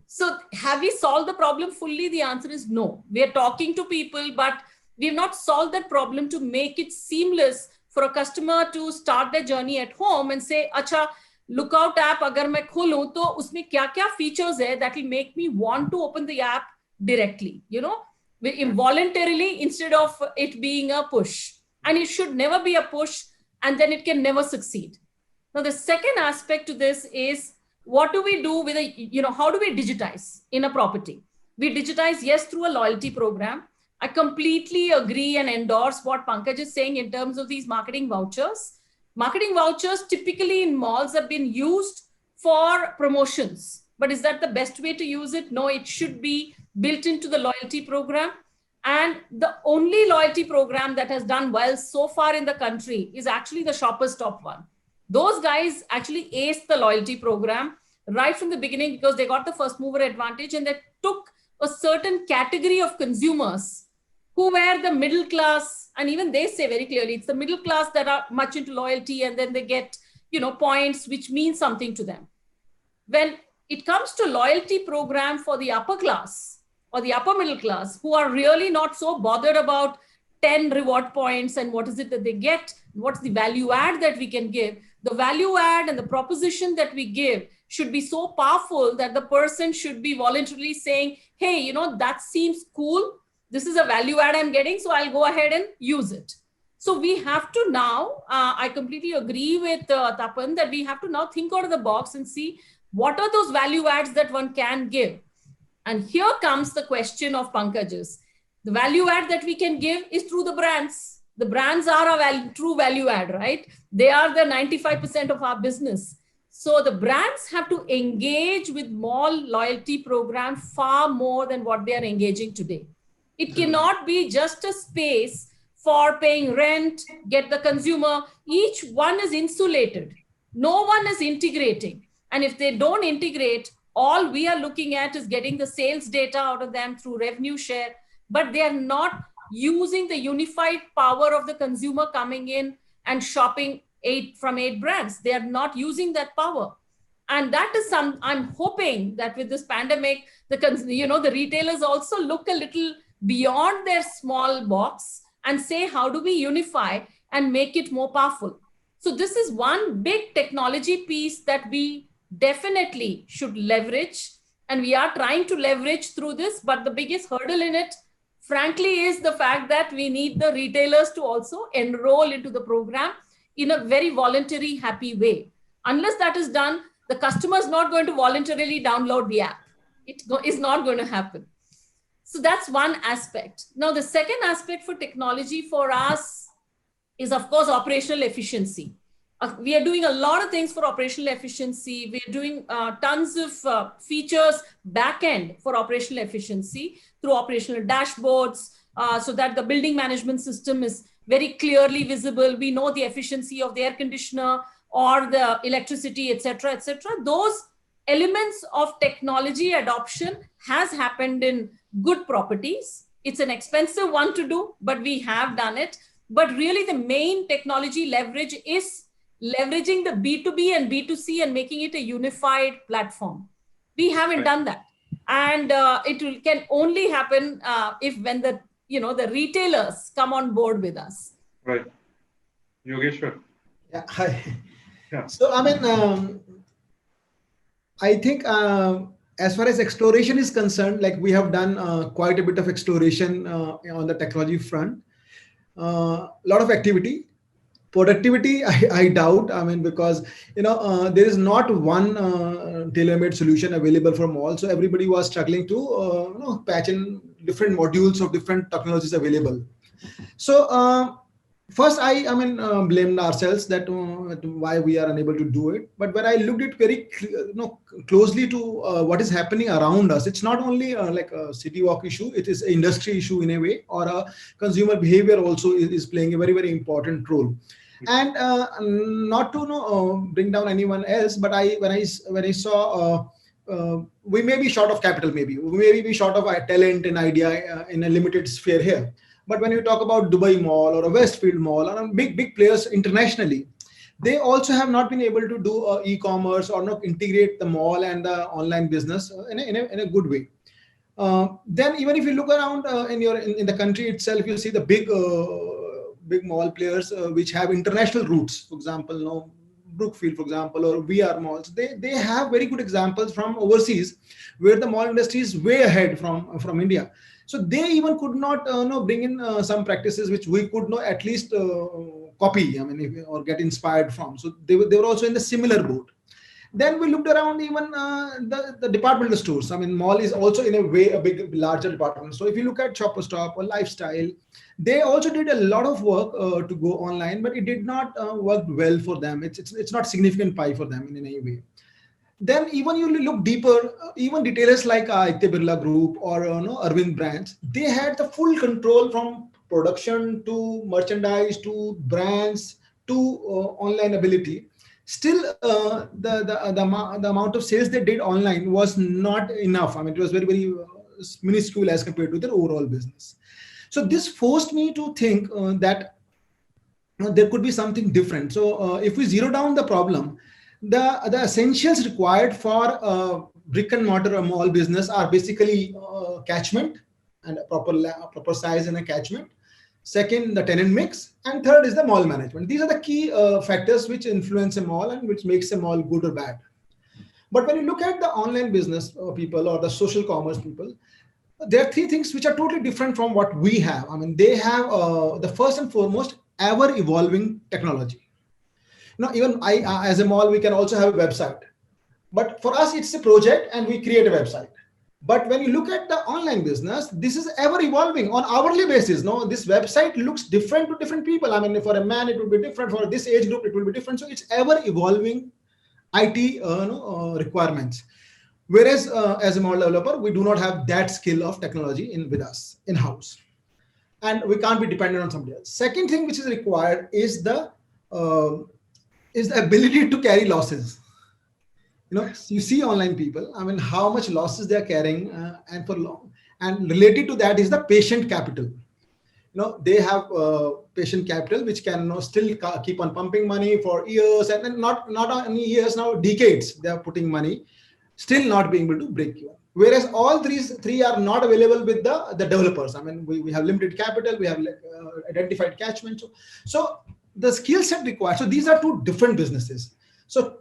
So have we solved the problem fully? The answer is no. We are talking to people, but we have not solved that problem to make it seamless for a customer to start their journey at home and say, "Acha, Lookout app agar main kholu, to usme kya features hai that will make me want to open the app directly, involuntarily, instead of it being a push." And it should never be a push, and then it can never succeed. Now, the second aspect to this is, what do we do with how do we digitize in a property? We digitize, yes, through a loyalty program. I completely agree and endorse what Pankaj is saying in terms of these marketing vouchers. Marketing vouchers typically in malls have been used for promotions. But is that the best way to use it? No, it should be built into the loyalty program. And the only loyalty program that has done well so far in the country is actually the Shoppers Stop one. Those guys actually aced the loyalty program right from the beginning because they got the first mover advantage, and they took a certain category of consumers who were the middle class. And even they say very clearly, it's the middle class that are much into loyalty, and then they get, points which mean something to them. When it comes to loyalty program for the upper class, or the upper middle class who are really not so bothered about 10 reward points and what is it that they get, what's the value add that we can give. The value add and the proposition that we give should be so powerful that the person should be voluntarily saying, hey, you know, that seems cool. This is a value add I'm getting, so I'll go ahead and use it. So we have to now, I completely agree with Tapan that we have to now think out of the box and see what are those value adds that one can give. And here comes the question of Pankaj's. The value add that we can give is through the brands. The brands are a true value add, right? They are the 95% of our business. So the brands have to engage with mall loyalty program far more than what they are engaging today. It cannot be just a space for paying rent, get the consumer. Each one is insulated. No one is integrating. And if they don't integrate, all we are looking at is getting the sales data out of them through revenue share, but they are not using the unified power of the consumer coming in and shopping from 8 brands. They are not using that power. And that is I'm hoping that with this pandemic, the retailers also look a little beyond their small box and say, how do we unify and make it more powerful? So this is one big technology piece that we definitely should leverage. And we are trying to leverage through this, but the biggest hurdle in it, frankly, is the fact that we need the retailers to also enroll into the program in a very voluntary, happy way. Unless that is done, the customer is not going to voluntarily download the app. It is not going to happen. So that's one aspect. Now, the second aspect for technology for us is, of course, operational efficiency. We are doing a lot of things for operational efficiency. We are doing tons of features back-end for operational efficiency through operational dashboards so that the building management system is very clearly visible. We know the efficiency of the air conditioner or the electricity, et cetera, et cetera. Those elements of technology adoption has happened in good properties. It's an expensive one to do, but we have done it. But really the main technology leverage is leveraging the B2B and B2C and making it a unified platform. We haven't done that. And can only happen when the retailers come on board with us. Right. Yogeshwar. Yeah, hi. Yeah. So, I mean, I think as far as exploration is concerned, like we have done quite a bit of exploration on the technology front. A lot of activity. Productivity, I doubt. I mean, because there is not one tailor-made solution available for all. So everybody was struggling to patch in different modules of different technologies available. So first, I blamed ourselves that why we are unable to do it. But when I looked at very closely to what is happening around us, it's not only like a city walk issue. It is an industry issue in a way, or a consumer behavior also is playing a very, very important role. And not to bring down anyone else, but when I saw we may be short of capital, maybe we may be short of talent and idea in a limited sphere here. But when you talk about Dubai Mall or a Westfield Mall or big players internationally, they also have not been able to do e-commerce or not integrate the mall and the online business in a good way. Then even if you look around in the country itself, you see the big mall players which have international roots. For example, Brookfield, for example, or VR malls. They have very good examples from overseas where the mall industry is way ahead from India. So they even could not bring in some practices which we could at least copy, or get inspired from. So they were also in the similar boat. Then we looked around even the departmental stores. Mall is also in a way a larger department. So if you look at Shopper Stop or Lifestyle, they also did a lot of work to go online, but it did not work well for them. It's not significant pie for them in any way. Then even you look deeper, even retailers like Aditya Birla Group or Arvind Brands, they had the full control from production to merchandise to brands to online ability. Still, the amount of sales they did online was not enough. It was very, very minuscule as compared to their overall business. So this forced me to think that there could be something different. So if we zero down the problem, the essentials required for brick and mortar or mall business are basically catchment and a proper size and a catchment. Second, the tenant mix, and third is the mall management. These are the key factors which influence a mall and which makes a mall good or bad. But when you look at the online business people or the social commerce people, there are three things which are totally different from what we have. I mean, they have the first and foremost ever evolving technology. Even I, as a mall, we can also have a website. But for us, it's a project and we create a website. But when you look at the online business, this is ever evolving on hourly basis. This website looks different to different people. I mean, for a man, it will be different. For this age group, it will be different. So it's ever evolving IT requirements. Whereas as a mall developer, we do not have that skill of technology with us in-house. And we can't be dependent on somebody else. Second thing which is required is the ability to carry losses. You see online people, I mean, how much losses they are carrying and for long. And related to that is the patient capital. They have patient capital, which can still keep on pumping money for years, and then not only years, now decades, they are putting money, still not being able to break even. Whereas all these three are not available with the developers. I mean, we have limited capital, we have identified catchment. So the skill set required. So these are two different businesses. So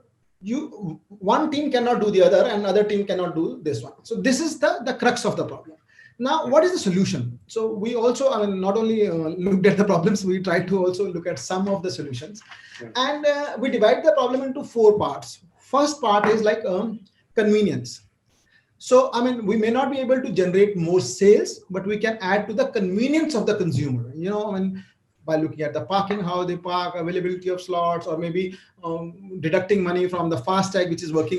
one team cannot do the other, and other team cannot do this one. So this is the crux of the problem. Now, what is the solution? So we also, I mean, not only looked at the problems, we tried to also look at some of the solutions. Yeah. And we divide the problem into 4 parts. First part is like convenience. So, I mean, we may not be able to generate more sales, but we can add to the convenience of the consumer. I mean, by looking at the parking, how they park, availability of slots, or maybe deducting money from the FASTag, which is work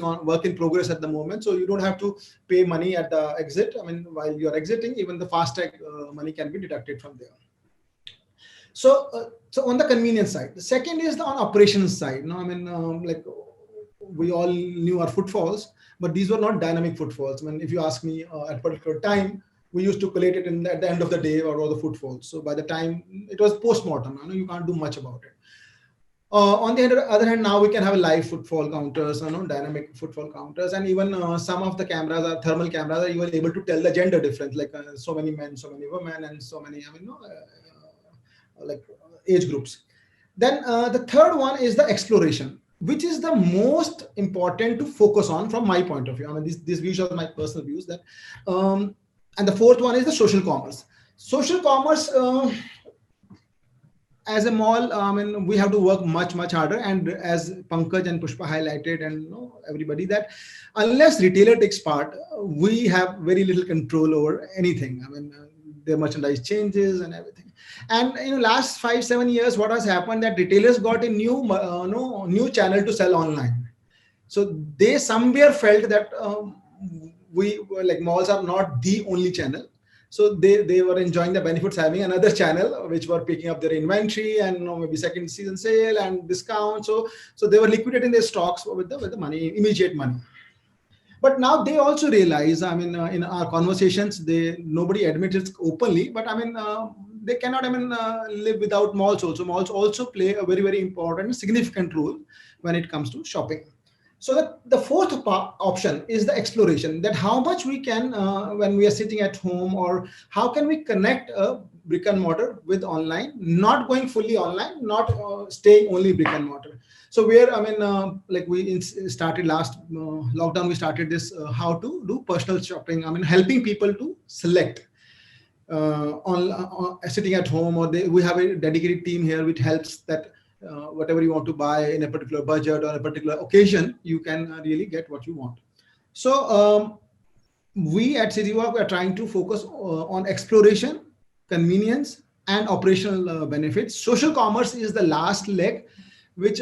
in progress at the moment. So you don't have to pay money at the exit. I mean, while you're exiting, even the FASTag money can be deducted from there. So on the convenience side. The second is on operations side. I mean, like we all knew our footfalls, but these were not dynamic footfalls. I mean, if you ask me at a particular time, we used to collate it at the end of the day or all the footfalls. So by the time it was post-mortem, you can't do much about it. On the other hand, now we can have live footfall counters, dynamic footfall counters, and even some of the cameras are thermal cameras are even able to tell the gender difference, like so many men, so many women, and so many, like age groups. Then the third one is the exploration, which is the most important to focus on from my point of view. I mean, these views are my personal views. That and the fourth one is the social commerce. Social commerce, as a mall, I mean, we have to work much harder. And as Pankaj and Pushpa highlighted, and everybody, that unless retailer takes part, we have very little control over anything. I mean, their merchandise changes and everything. And last 5-7 years, what has happened that retailers got a new channel to sell online. So they somewhere felt that we were like malls are not the only channel. So they were enjoying the benefits having another channel, which were picking up their inventory and maybe second season sale and discount. So they were liquidating their stocks with the money, immediate money. But now they also realize, I mean, in our conversations, nobody admits it openly, but I mean, they cannot, live without malls also. Malls also play a very, very important, significant role when it comes to shopping. So the fourth option is the exploration, that how much we can, when we are sitting at home, or how can we connect a brick and mortar with online, not going fully online, not staying only brick and mortar. So where, like we started last lockdown, we started this, how to do personal shopping. Helping people to select on sitting at home, or we have a dedicated team here which helps that whatever you want to buy in a particular budget or a particular occasion, you can really get what you want. So we at CityWalk are trying to focus on exploration, convenience, and operational benefits. Social commerce is the last leg, which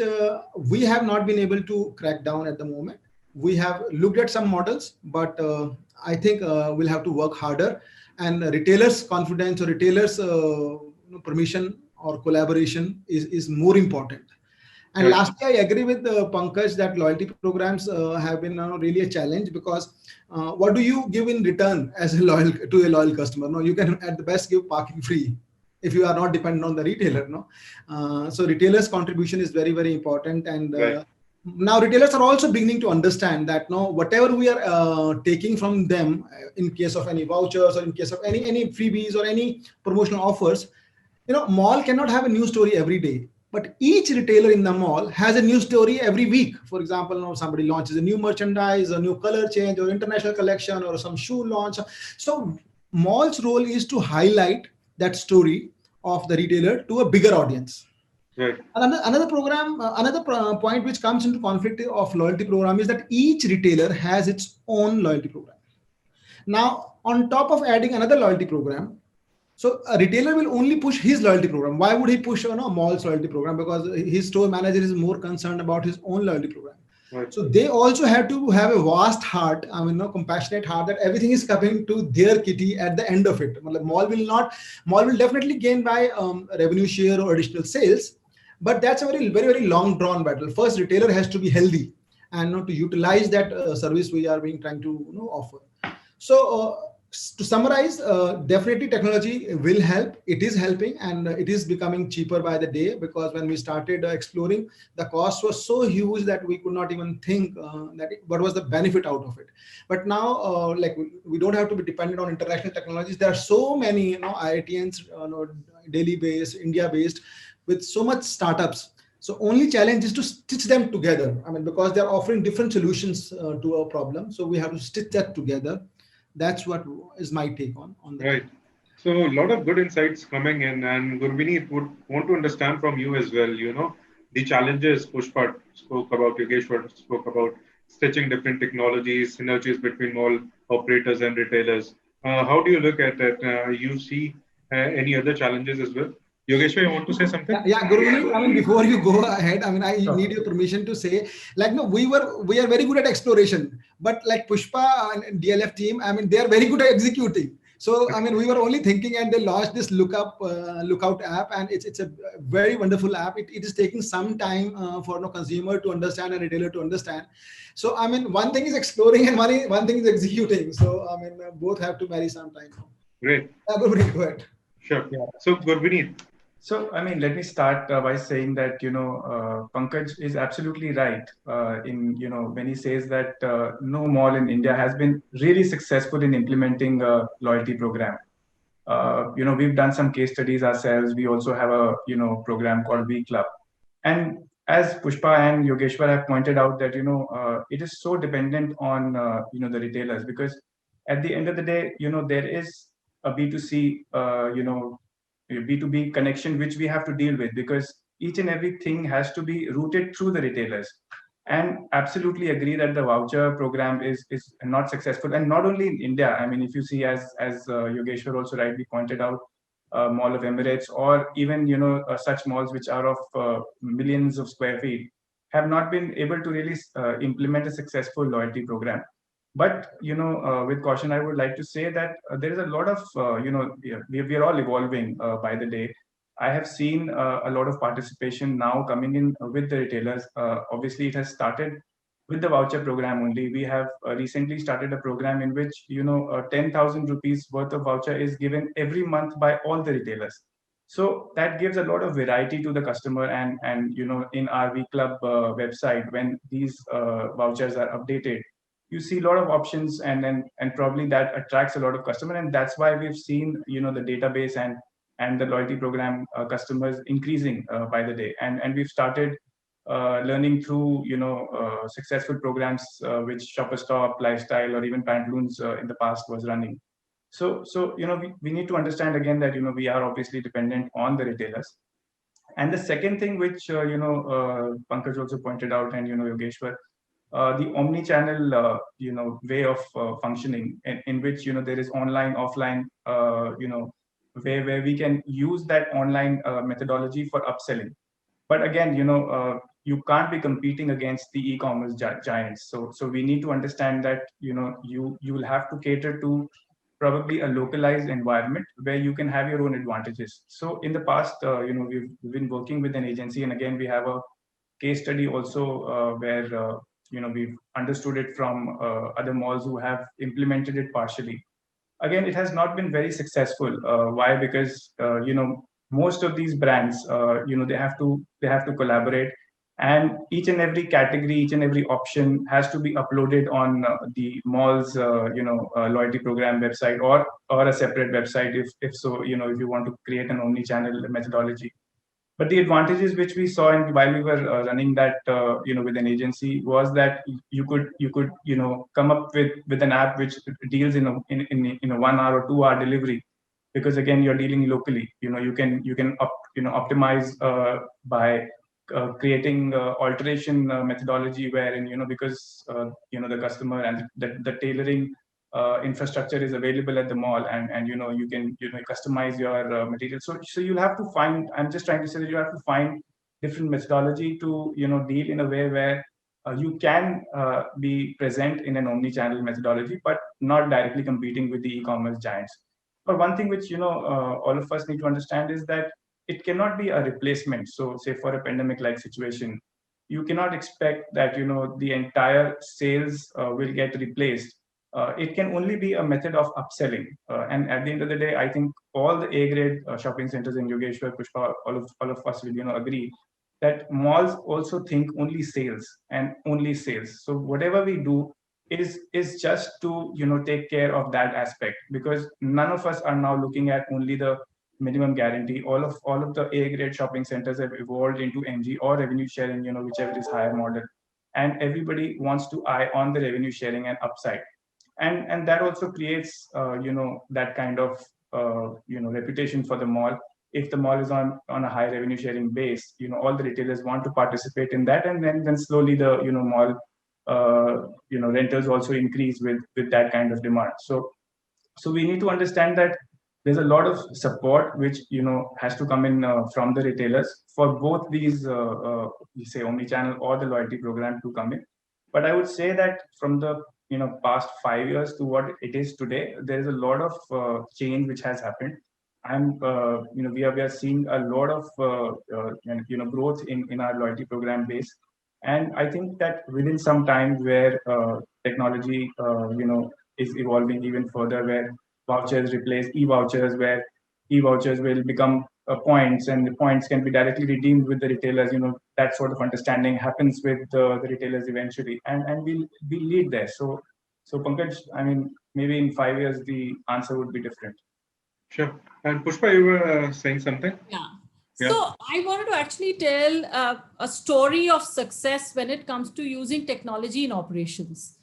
we have not been able to crack down at the moment. We have looked at some models, but I think we'll have to work harder, and retailers' confidence or retailers' permission or collaboration is more important. And lastly, I agree with Pankaj that loyalty programs have been really a challenge, because what do you give in return as a loyal customer? No, you can at the best give parking free if you are not dependent on the retailer. So retailers' contribution is very, very important. And now retailers are also beginning to understand that now whatever we are taking from them in case of any vouchers or in case of any freebies or any promotional offers, mall cannot have a news story every day, but each retailer in the mall has a news story every week. For example, somebody launches a new merchandise, a new color change, or international collection, or some shoe launch. So mall's role is to highlight that story of the retailer to a bigger audience. Right. Another program, point which comes into conflict of loyalty program is that each retailer has its own loyalty program. Now, on top of adding another loyalty program, so a retailer will only push his loyalty program. Why would he push a mall's loyalty program? Because his store manager is more concerned about his own loyalty program. Right. So they also have to have a vast heart, compassionate heart, that everything is coming to their kitty at the end of it. Mall will definitely gain by revenue share or additional sales, but that's a very, very, very long drawn battle. First, retailer has to be healthy and to utilize that service we are trying to offer. So to summarize, definitely technology will help. It is helping, and it is becoming cheaper by the day, because when we started exploring, the cost was so huge that we could not even think what was the benefit out of it. But now, we don't have to be dependent on international technologies. There are so many, IITians, Delhi-based, India-based, with so much startups. So only challenge is to stitch them together. Because they're offering different solutions to a problem. So we have to stitch that together. That's what is my take on that. Right. So a lot of good insights coming in, and Gurvineet would want to understand from you as well, the challenges Pushpa spoke about, Yogeshwar spoke about, stitching different technologies, synergies between mall operators and retailers. How do you look at it? You see any other challenges as well? Yogeshwar, you want to say something? Yeah, Gurvineet, before you go ahead, I need your permission to say, we are very good at exploration, but like Pushpa and DLF team, they are very good at executing. So, we were only thinking, and they launched this Lookout app, and it's a very wonderful app. It is taking some time for consumer to understand and retailer to understand. So, one thing is exploring and one thing is executing. So, both have to marry sometime. Great. Gurvineet, go ahead. Sure. Yeah. So, Gurvineet. So, let me start by saying that, Pankaj is absolutely right when he says that no mall in India has been really successful in implementing a loyalty program. We've done some case studies ourselves. We also have a, program called V Club. And as Pushpa and Yogeshwar have pointed out that, it is so dependent on, the retailers, because at the end of the day, there is a B2C, B2B connection which we have to deal with, because each and everything has to be routed through the retailers. And absolutely agree that the voucher program is not successful, and not only in India. If you see, as Yogeshwar also rightly pointed out, Mall of Emirates, or even such malls which are of millions of square feet, have not been able to really implement a successful loyalty program. But with caution, I would like to say that there is a lot of we are all evolving by the day. I have seen a lot of participation now coming in with the retailers. Obviously, it has started with the voucher program only. We have recently started a program in which 10,000 rupees worth of voucher is given every month by all the retailers. So that gives a lot of variety to the customer, and in our V Club website, when these vouchers are updated, you see a lot of options, and probably that attracts a lot of customer, and that's why we've seen the database and the loyalty program customers increasing by the day, and we've started learning through successful programs which Shopper Stop, Lifestyle, or even Pantaloons in the past was running. So we need to understand again that we are obviously dependent on the retailers. And the second thing which Pankaj also pointed out, and Yogeshwar, the omni-channel way of functioning, in which there is online, offline, where we can use that online methodology for upselling. But again, you can't be competing against the e-commerce giants. So we need to understand that you will have to cater to probably a localized environment where you can have your own advantages. So in the past, we've been working with an agency, and again we have a case study also where we've understood it from other malls who have implemented it partially. Again, it has not been very successful. Why? Because most of these brands, they have to collaborate. And each and every category, each and every option has to be uploaded on the mall's loyalty program website, or a separate website if so, if you want to create an omni-channel methodology. But the advantages which we saw while we were running that with an agency was that you could come up with an app which deals in a 1 hour or 2 hour delivery, because again you're dealing locally. You can optimize by creating alteration methodology, wherein because the customer and the tailoring infrastructure is available at the mall, and you can customize your material. So you'll have to find. I'm just trying to say that you have to find different methodology to deal in a way where you can be present in an omni-channel methodology, but not directly competing with the e-commerce giants. But one thing which all of us need to understand is that it cannot be a replacement. So say for a pandemic-like situation, you cannot expect that the entire sales will get replaced. It can only be a method of upselling. And at the end of the day, I think all the A-grade shopping centers in Yogeshwar, Pushpa, all of us will agree that malls also think only sales and only sales. So whatever we do is just to take care of that aspect, because none of us are now looking at only the minimum guarantee. All of the A-grade shopping centers have evolved into MG or revenue sharing, whichever is higher model, and everybody wants to eye on the revenue sharing and upside. And that also creates that kind of reputation for the mall. If the mall is on a high revenue sharing base, all the retailers want to participate in that, and then slowly the mall rentals also increase with that kind of demand. So we need to understand that there's a lot of support which has to come in from the retailers for both these we say omni-channel or the loyalty program to come in. But I would say that from the past 5 years to what it is today, there is a lot of change which has happened. We are seeing a lot of growth in our loyalty program base, and I think that within some time where technology is evolving even further, where vouchers replace e-vouchers, where e-vouchers will become points, and the points can be directly redeemed with the retailers. That sort of understanding happens with the retailers eventually, and we'll lead there. So Pankaj, I mean, maybe in 5 years the answer would be different. Sure. And Pushpa, you were saying something? Yeah. Yeah. So I wanted to actually tell a story of success when it comes to using technology in operations.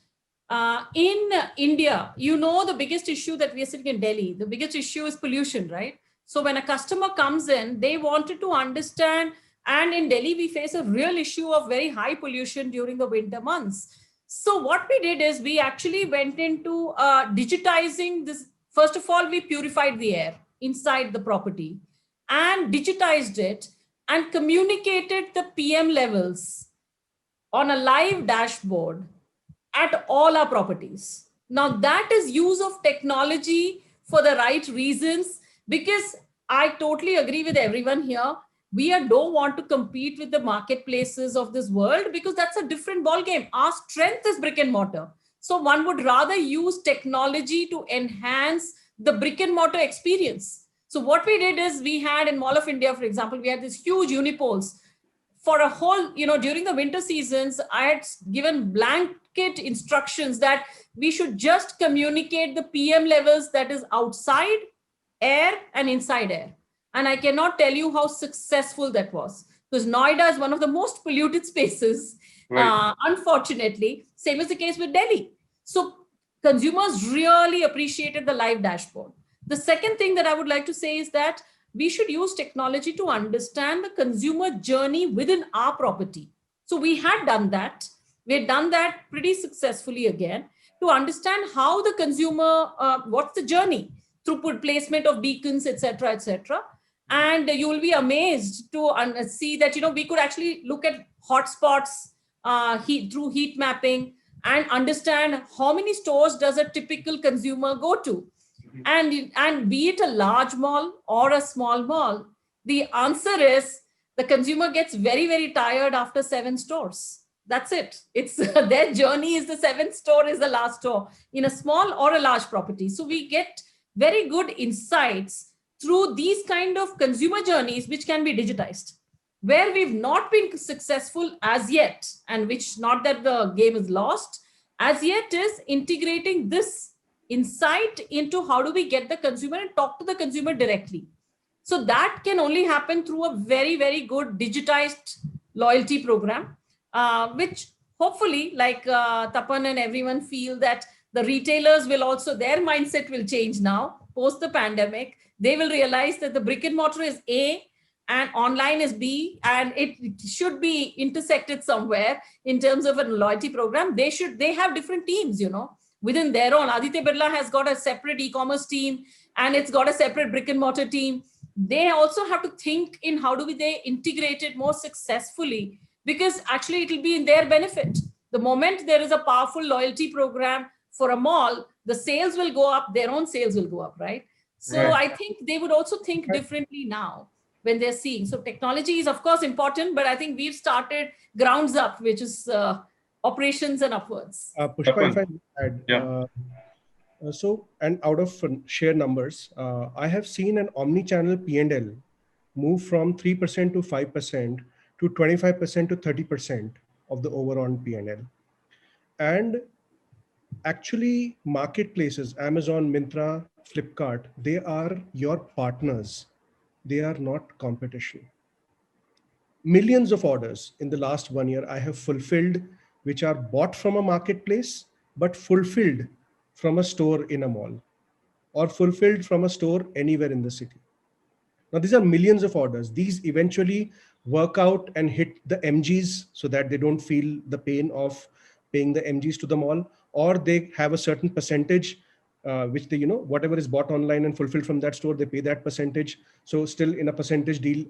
In India, the biggest issue that we are sitting in Delhi, the biggest issue is pollution, right? So when a customer comes in, they wanted to understand, and in Delhi, we face a real issue of very high pollution during the winter months. So what we did is we actually went into digitizing this. First of all, we purified the air inside the property and digitized it and communicated the PM levels on a live dashboard at all our properties. Now that is use of technology for the right reasons, because I totally agree with everyone here. We don't want to compete with the marketplaces of this world, because that's a different ballgame. Our strength is brick and mortar. So one would rather use technology to enhance the brick and mortar experience. So what we did is we had in Mall of India, for example, we had this huge unipoles for a whole, during the winter seasons. I had given blanket instructions that we should just communicate the PM levels that is outside air and inside air. And I cannot tell you how successful that was, because Noida is one of the most polluted spaces, right. Unfortunately. Same is the case with Delhi. So consumers really appreciated the live dashboard. The second thing that I would like to say is that we should use technology to understand the consumer journey within our property. So we had done that. We had done that pretty successfully again, to understand how the consumer, what's the journey through placement of beacons, etc., etc. And you will be amazed to see that, we could actually look at hotspots through heat mapping and understand how many stores does a typical consumer go to. And be it a large mall or a small mall, the answer is the consumer gets very, very tired after 7 stores. That's it. It's their journey is the 7th store is the last store in a small or a large property. So we get very good insights through these kind of consumer journeys, which can be digitized. Where we've not been successful as yet, and which not that the game is lost, as yet is integrating this insight into how do we get the consumer and talk to the consumer directly. So that can only happen through a very, very good digitized loyalty program, which hopefully, like Tapan and everyone feel that the retailers will also, their mindset will change now post the pandemic. They will realize that the brick and mortar is A and online is B, and it should be intersected somewhere in terms of a loyalty program. They have different teams, within their own. Aditya Birla has got a separate e-commerce team, and it's got a separate brick and mortar team. They also have to think in how do they integrate it more successfully, because actually it will be in their benefit. The moment there is a powerful loyalty program for a mall, the sales will go up, their own sales will go up, right? So Right. I think they would also think differently now when they're seeing. So technology is of course important, but I think we've started grounds up, which is operations and upwards. Pushpa, if I may add, Yeah. And out of sheer numbers, I have seen an omni-channel P&L move from 3% to 5% to 25% to 30% of the overall P&L. And actually, marketplaces, Amazon, Myntra, Flipkart, they are your partners. They are not competition. Millions of orders in the last 1 year I have fulfilled, which are bought from a marketplace, but fulfilled from a store in a mall or fulfilled from a store anywhere in the city. Now, these are millions of orders. These eventually work out and hit the MGs so that they don't feel the pain of paying the MGs to the mall, or they have a certain percentage, which they, whatever is bought online and fulfilled from that store, they pay that percentage. So still in a percentage deal,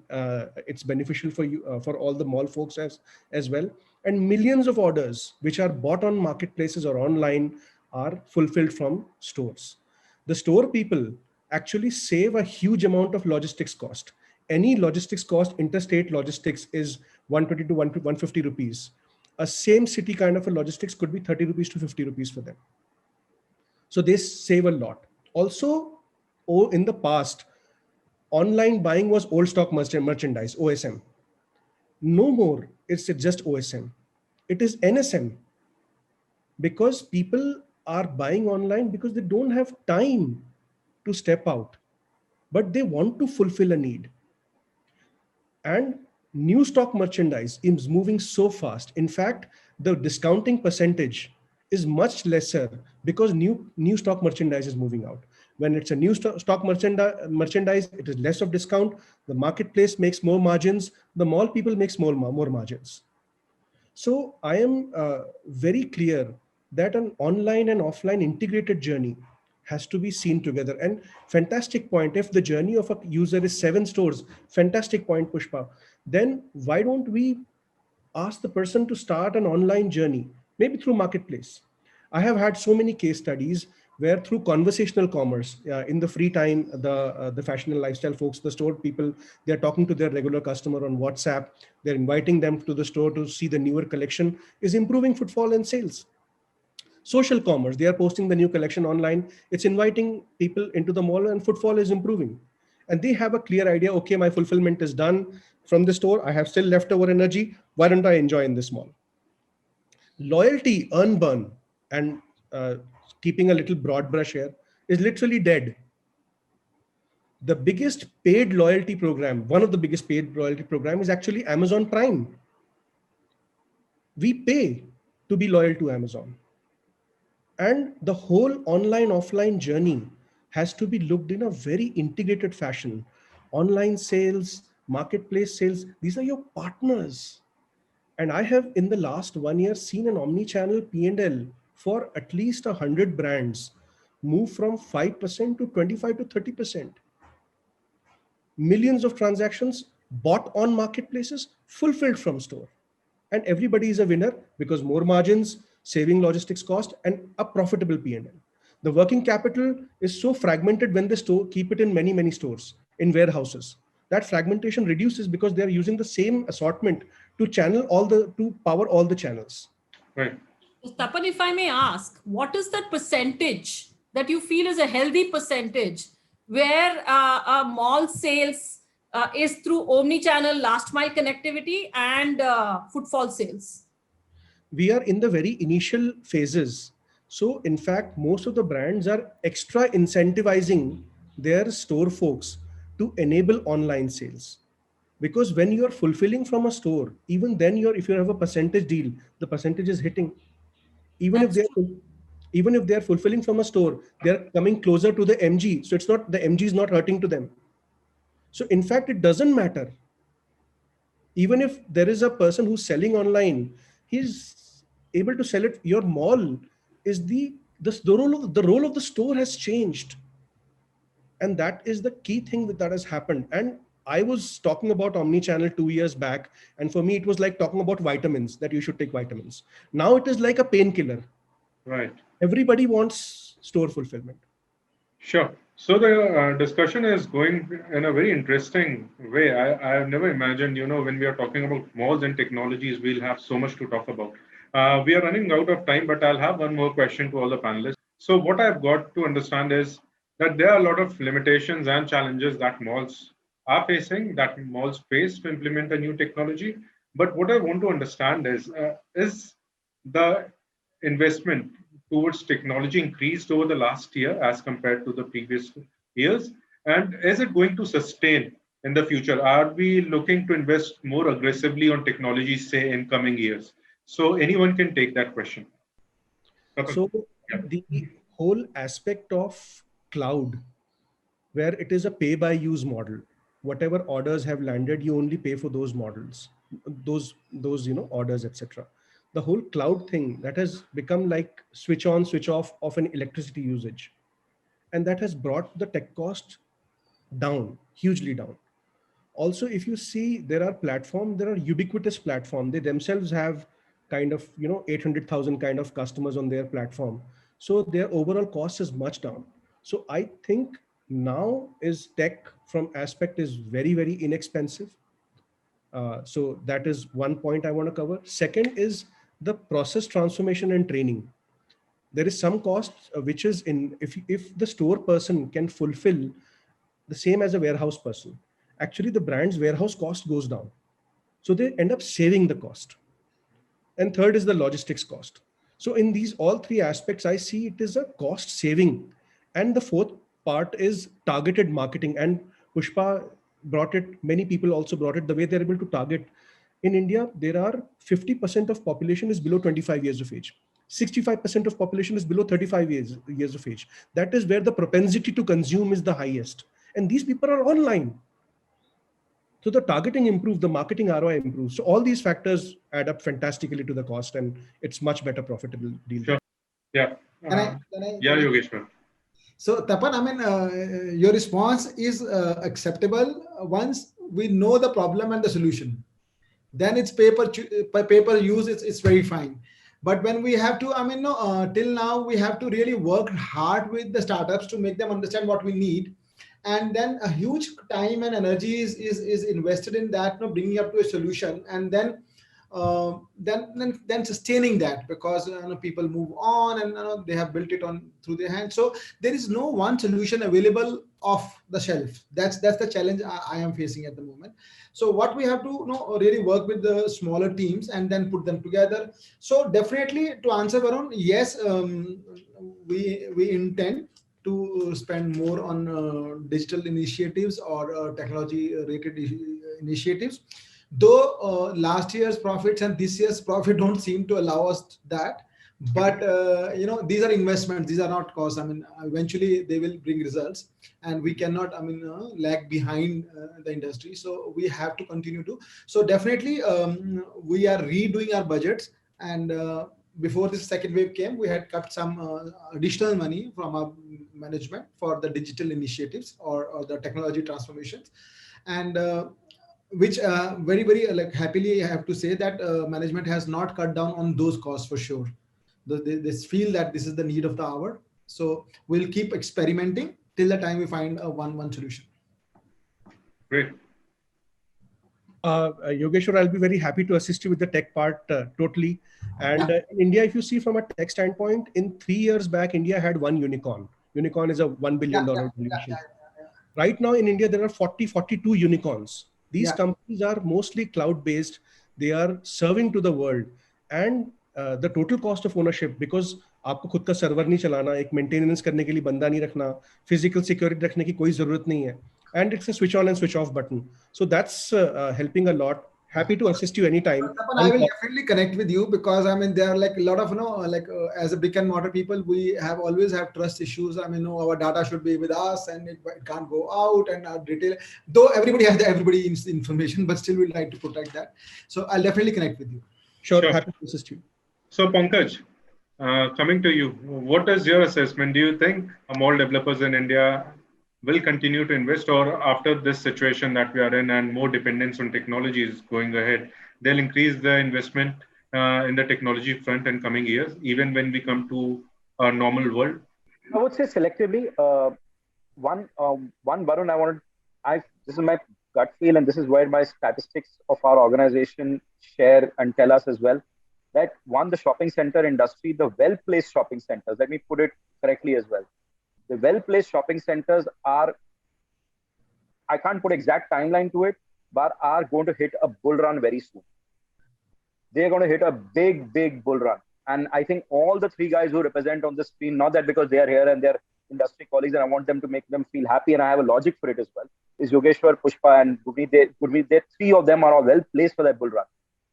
it's beneficial for you, for all the mall folks as well. And millions of orders which are bought on marketplaces or online are fulfilled from stores. The store people actually save a huge amount of logistics cost. Any logistics cost, interstate logistics, is 120 to 150 rupees. A same city kind of a logistics could be 30 rupees to 50 rupees for them. So they save a lot. Also, in the past, online buying was old stock merchandise, OSM. No more, it's just OSM. It is NSM, because people are buying online because they don't have time to step out, but they want to fulfill a need. And new stock merchandise is moving so fast. In fact, the discounting percentage is much lesser because new stock merchandise is moving out. When it's a new stock merchandise, it is less of discount. The marketplace makes more margins. The mall people makes more margins. So I am very clear that an online and offline integrated journey has to be seen together. And fantastic point, if the journey of a user is 7 stores, fantastic point, Pushpa, then why don't we ask the person to start an online journey, maybe through marketplace? I have had so many case studies where through conversational commerce, in the free time, the fashion and lifestyle folks, the store people, they're talking to their regular customer on WhatsApp, they're inviting them to the store to see the newer collection, is improving footfall and sales. Social commerce, they are posting the new collection online, it's inviting people into the mall and footfall is improving. And they have a clear idea, okay, my fulfillment is done from the store, I have still leftover energy, why don't I enjoy in this mall? Loyalty, earn, burn, and keeping a little broad brush here, is literally dead. The biggest paid loyalty program, one of the biggest paid loyalty program, is actually Amazon Prime. We pay to be loyal to Amazon. And the whole online offline journey has to be looked in a very integrated fashion. Online sales, marketplace sales, these are your partners. And I have in the last 1 year seen an omni-channel P&L for at least 100 brands move from 5% to 25 to 30%. Millions of transactions bought on marketplaces, fulfilled from store. And everybody is a winner because more margins, saving logistics cost, and a profitable P&L. The working capital is so fragmented when they keep it in many stores, in warehouses. That fragmentation reduces because they are using the same assortment to power all the channels. Right. Tapan, if I may ask, what is that percentage that you feel is a healthy percentage where mall sales is through omni-channel last mile connectivity and footfall sales. We are in the very initial phases. So in fact, most of the brands are extra incentivizing their store folks to enable online sales. Because when you are fulfilling from a store, even then if you have a percentage deal, the percentage is hitting. Even if That's they're even if they're fulfilling from a store, they're coming closer to the MG. So it's not, the MG is not hurting to them. So in fact, it doesn't matter. Even if there is a person who's selling online, he's able to sell it. Your mall is the role of the store has changed. And that is the key thing that has happened. And I was talking about omni-channel 2 years back. And for me, it was like talking about vitamins, that you should take vitamins. Now it is like a painkiller. Right. Everybody wants store fulfillment. Sure. So the discussion is going in a very interesting way. I have never imagined, when we are talking about malls and technologies, we'll have so much to talk about. We are running out of time, but I'll have one more question to all the panelists. So what I've got to understand is that there are a lot of limitations and challenges that malls are facing, that malls face to implement a new technology. But what I want to understand is the investment towards technology increased over the last year as compared to the previous years? And is it going to sustain in the future? Are we looking to invest more aggressively on technology, say, in coming years? So anyone can take that question. So the whole aspect of cloud, where it is a pay by use model, whatever orders have landed, you only pay for those models, those orders, etc. The whole cloud thing, that has become like switch on, switch off of an electricity usage. And that has brought the tech cost down, hugely down. Also, if you see, there are ubiquitous platforms. They themselves have kind of, 800,000 kind of customers on their platform. So their overall cost is much down. So I think now is tech from aspect is very, very inexpensive. So that is one point I want to cover. Second is the process transformation and training. There is some cost which is if the store person can fulfill the same as a warehouse person, actually the brand's warehouse cost goes down. So they end up saving the cost. And third is the logistics cost. So in these all three aspects, I see it is a cost saving. And the fourth part is targeted marketing. And Pushpa brought it, many people also brought it, the way they're able to target. In India, there are 50% of population is below 25 years of age. 65% of population is below 35 years of age. That is where the propensity to consume is the highest. And these people are online. So the targeting improves, the marketing ROI improves. So all these factors add up fantastically to the cost, and it's much better profitable deal. Sure. Yeah. Yogeshwar. So Tapan, I mean, your response is acceptable once we know the problem and the solution. Then it's paper use, it's very fine. But when we have to, I mean, till now, we have to really work hard with the startups to make them understand what we need. And then a huge time and energy is invested in that, bringing up to a solution, and then sustaining that, because people move on and they have built it on through their hands. So there is no one solution available off the shelf. That's the challenge I am facing at the moment. So what we have to really work with the smaller teams and then put them together. So definitely, to answer Varun, yes, we intend to spend more on digital initiatives or technology related initiatives, though last year's profits and this year's profit don't seem to allow us that. But these are investments, these are not costs. I mean, eventually they will bring results, and we cannot, lag behind the industry. So we have to continue to. So definitely, we are redoing our budgets, and before this second wave came, we had cut some additional money from our management for the digital initiatives or the technology transformations, and which very, very happily I have to say that management has not cut down on those costs for sure. They feel that this is the need of the hour. So we'll keep experimenting till the time we find a one solution. Great. Yogeshwar, I'll be very happy to assist you with the tech part totally. And in India, if you see from a tech standpoint, in 3 years back, India had one unicorn. Unicorn is a $1 billion valuation. Right now in India, there are 42 unicorns. These Yeah. companies are mostly cloud-based. They are serving to the world. And the total cost of ownership, because आपको खुद का server नहीं चलाना, एक maintenance करने के लिए बंदा नहीं रखना, फिजिकल सिक्योरिटी रखने की कोई जरूरत नहीं है, and it's a switch on and switch off button. So that's helping a lot. Happy to assist you anytime. Tapan, I will definitely connect with you, because I mean there are like a lot of as a brick and mortar people, we have always have trust issues. I mean, our data should be with us and it can't go out, and our retail, though everybody has everybody information, but still we like to protect that. So I'll definitely connect with you. Sure, Sure. happy to assist you. So Pankaj, coming to you, what is your assessment? Do you think mall developers in India will continue to invest, or after this situation that we are in and more dependence on technology is going ahead, they'll increase the investment in the technology front in coming years, even when we come to a normal world? I would say selectively. One, Varun, this is my gut feel, and this is where my statistics of our organization share and tell us as well, that one, the shopping center industry, the well-placed shopping centers, let me put it correctly as well. The well-placed shopping centers are, I can't put exact timeline to it, but are going to hit a bull run very soon. They're going to hit a big bull run. And I think all the three guys who represent on the screen, not that because they are here and they're industry colleagues and I want them to make them feel happy, and I have a logic for it as well, is Yogeshwar, Pushpa, and Gurmeet. They three of them are all well placed for that bull run.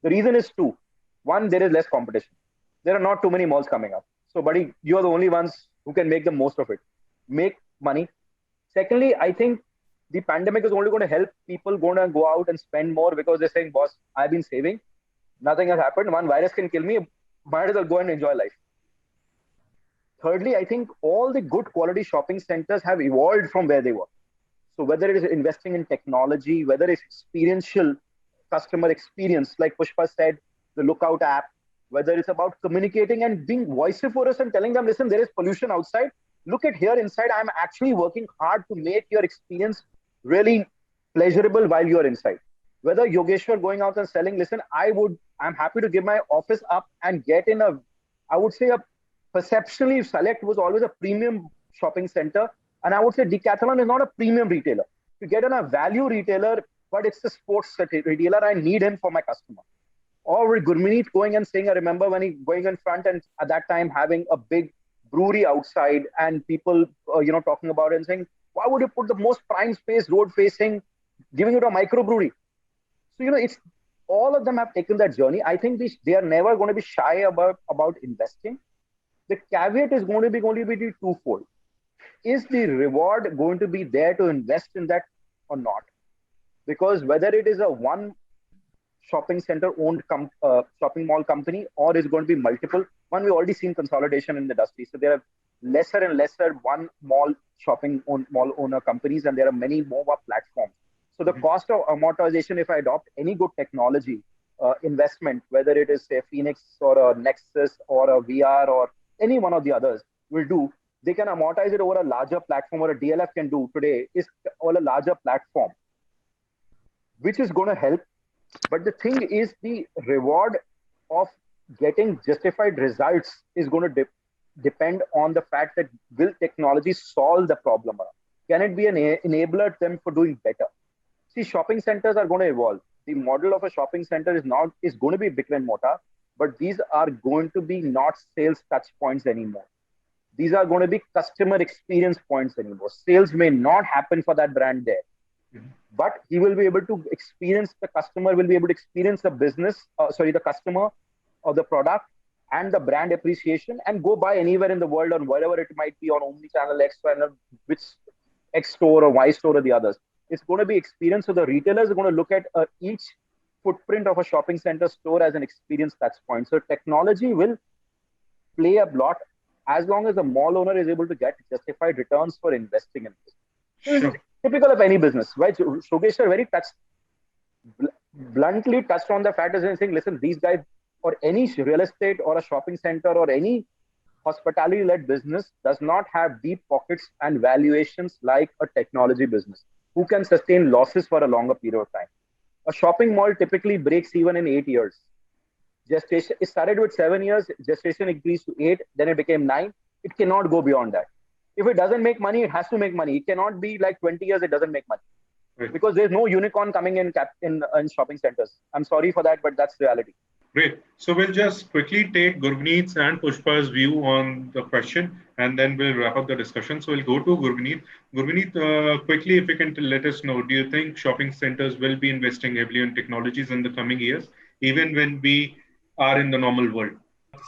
The reason is two. One, there is less competition. There are not too many malls coming up. So, buddy, you are the only ones who can make the most of it. Make money. Secondly, I think the pandemic is only going to help people go out and spend more, because they're saying, boss, I've been saving. Nothing has happened. One virus can kill me. Might as well go and enjoy life. Thirdly, I think all the good quality shopping centers have evolved from where they were. So whether it is investing in technology, whether it's experiential customer experience, like Pushpa said, the Lookout app, whether it's about communicating and being vociferous and telling them, listen, there is pollution outside. Look at here inside. I'm actually working hard to make your experience really pleasurable while you're inside. Whether Yogeshwar going out and selling, listen, I'm happy to give my office up and get in I would say perceptually, Select was always a premium shopping center. And I would say Decathlon is not a premium retailer. To get in a value retailer, but it's a sports retailer, I need him for my customer. Or Gurmeet going and saying, I remember when he going in front and at that time having a big brewery outside and people, talking about it and saying, why would you put the most prime space, road facing, giving it a microbrewery? So, it's all of them have taken that journey. I think they are never going to be shy about investing. The caveat is going to be twofold. Is the reward going to be there to invest in that or not? Because whether it is a one shopping center owned shopping mall company, or is going to be multiple, we've already seen consolidation in the industry. So there are lesser and lesser one mall mall owner companies, and there are many more platforms. So the cost of amortization, if I adopt any good technology investment, whether it is say Phoenix or a Nexus or a VR or any one of the others will do, they can amortize it over a larger platform, or a DLF can do today is all a larger platform, which is going to help. But the thing is, the reward of getting justified results is going to depend on the fact that will technology solve the problem? Can it be an enabler them for doing better? See, shopping centers are going to evolve. The model of a shopping center is going to be brick and mortar, but these are going to be not sales touch points anymore. These are going to be customer experience points anymore. Sales may not happen for that brand there, but he will be able to experience, the customer will be able to experience the the customer or the product and the brand appreciation, and go buy anywhere in the world on wherever it might be on omnichannel X, which X store or Y store or the others. It's going to be experience. So the retailers are going to look at each footprint of a shopping center store as an experience touch point. So technology will play a lot as long as the mall owner is able to get justified returns for investing in this. Sure. It's typical of any business, right? Yogeshwar very bluntly touched on the fact of saying, listen, these guys, or any real estate or a shopping center or any hospitality-led business does not have deep pockets and valuations like a technology business, who can sustain losses for a longer period of time. A shopping mall typically breaks even in 8 years. Gestation, it started with 7 years, gestation increased to 8, then it became 9. It cannot go beyond that. if it doesn't make money, it has to make money. It cannot be like 20 years, it doesn't make money. Right. Because there's no unicorn coming in shopping centers. I'm sorry for that, but that's reality. Great. So we'll just quickly take Gurmeet's and Pushpa's view on the question, and then we'll wrap up the discussion. So we'll go to Gurmeet. Gurmeet, quickly, if you can let us know, do you think shopping centers will be investing heavily in technologies in the coming years, even when we are in the normal world?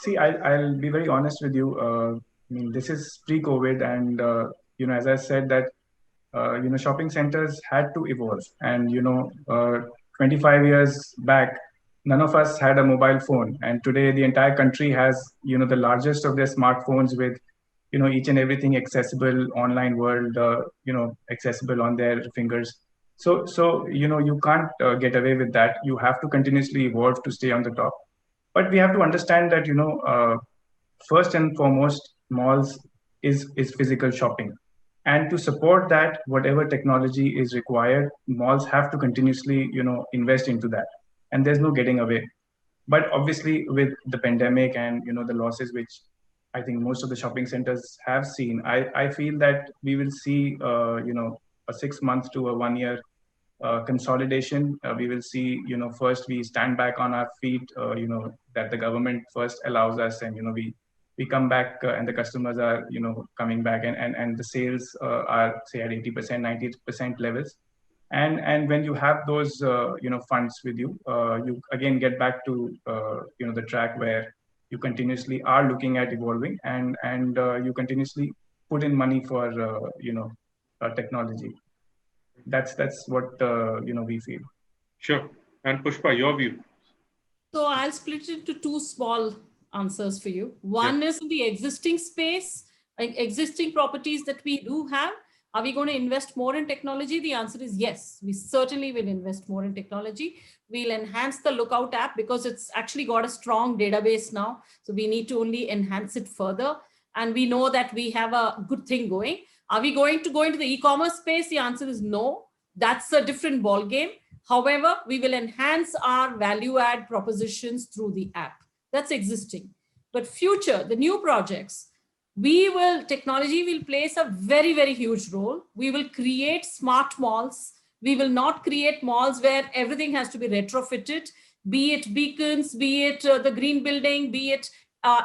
See, I'll be very honest with you. I mean, this is pre-COVID, and as I said that shopping centers had to evolve, and 25 years back, none of us had a mobile phone, and today the entire country has the largest of their smartphones with each and everything accessible, online world, accessible on their fingers. So you can't get away with that. You have to continuously evolve to stay on the top. But we have to understand that first and foremost, malls is physical shopping, and to support that, whatever technology is required, malls have to continuously invest into that, and there's no getting away. But obviously, with the pandemic and the losses which I think most of the shopping centers have seen, I feel that we will see a 6 month to a 1 year consolidation. We will see, first we stand back on our feet, that the government first allows us, and we come back, and the customers are coming back, and the sales are say at 80%, 90% levels. And when you have those funds with you, you again get back to the track where you continuously are looking at evolving, and you continuously put in money for technology. That's what we feel. Sure. And Pushpa, your view? So I'll split it into two small answers for you. One is in the existing space, like existing properties that we do have. Are we going to invest more in technology? The answer is yes. We certainly will invest more in technology. We'll enhance the Lookout app because it's actually got a strong database now. So we need to only enhance it further. And we know that we have a good thing going. Are we going to go into the e-commerce space? The answer is no. That's a different ball game. However, we will enhance our value add propositions through the app. That's existing. But future, the new projects, technology will play a very, very huge role. We will create smart malls. We will not create malls where everything has to be retrofitted, be it beacons, be it the green building, be it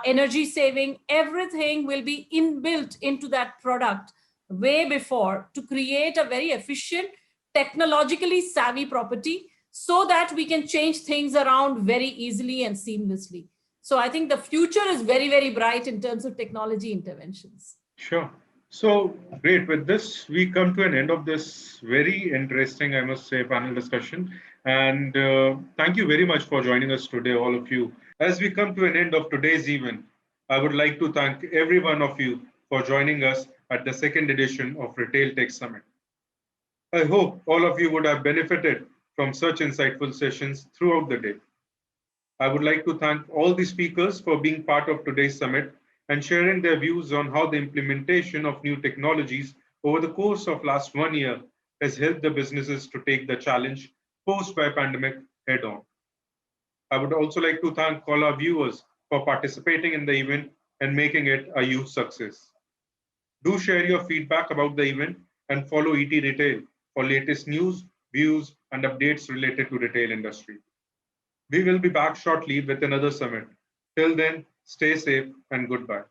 energy saving. Everything will be inbuilt into that product way before to create a very efficient, technologically savvy property so that we can change things around very easily and seamlessly. So I think the future is very, very bright in terms of technology interventions. Sure. So great. With this, we come to an end of this very interesting, I must say, panel discussion. And thank you very much for joining us today, all of you. As we come to an end of today's event, I would like to thank every one of you for joining us at the second edition of Retail Tech Summit. I hope all of you would have benefited from such insightful sessions throughout the day. I would like to thank all the speakers for being part of today's summit and sharing their views on how the implementation of new technologies over the course of last 1 year has helped the businesses to take the challenge posed by pandemic head on. I would also like to thank all our viewers for participating in the event and making it a huge success. Do share your feedback about the event and follow ET Retail for latest news, views, and updates related to retail industry. We will be back shortly with another summit. Till then, stay safe and goodbye.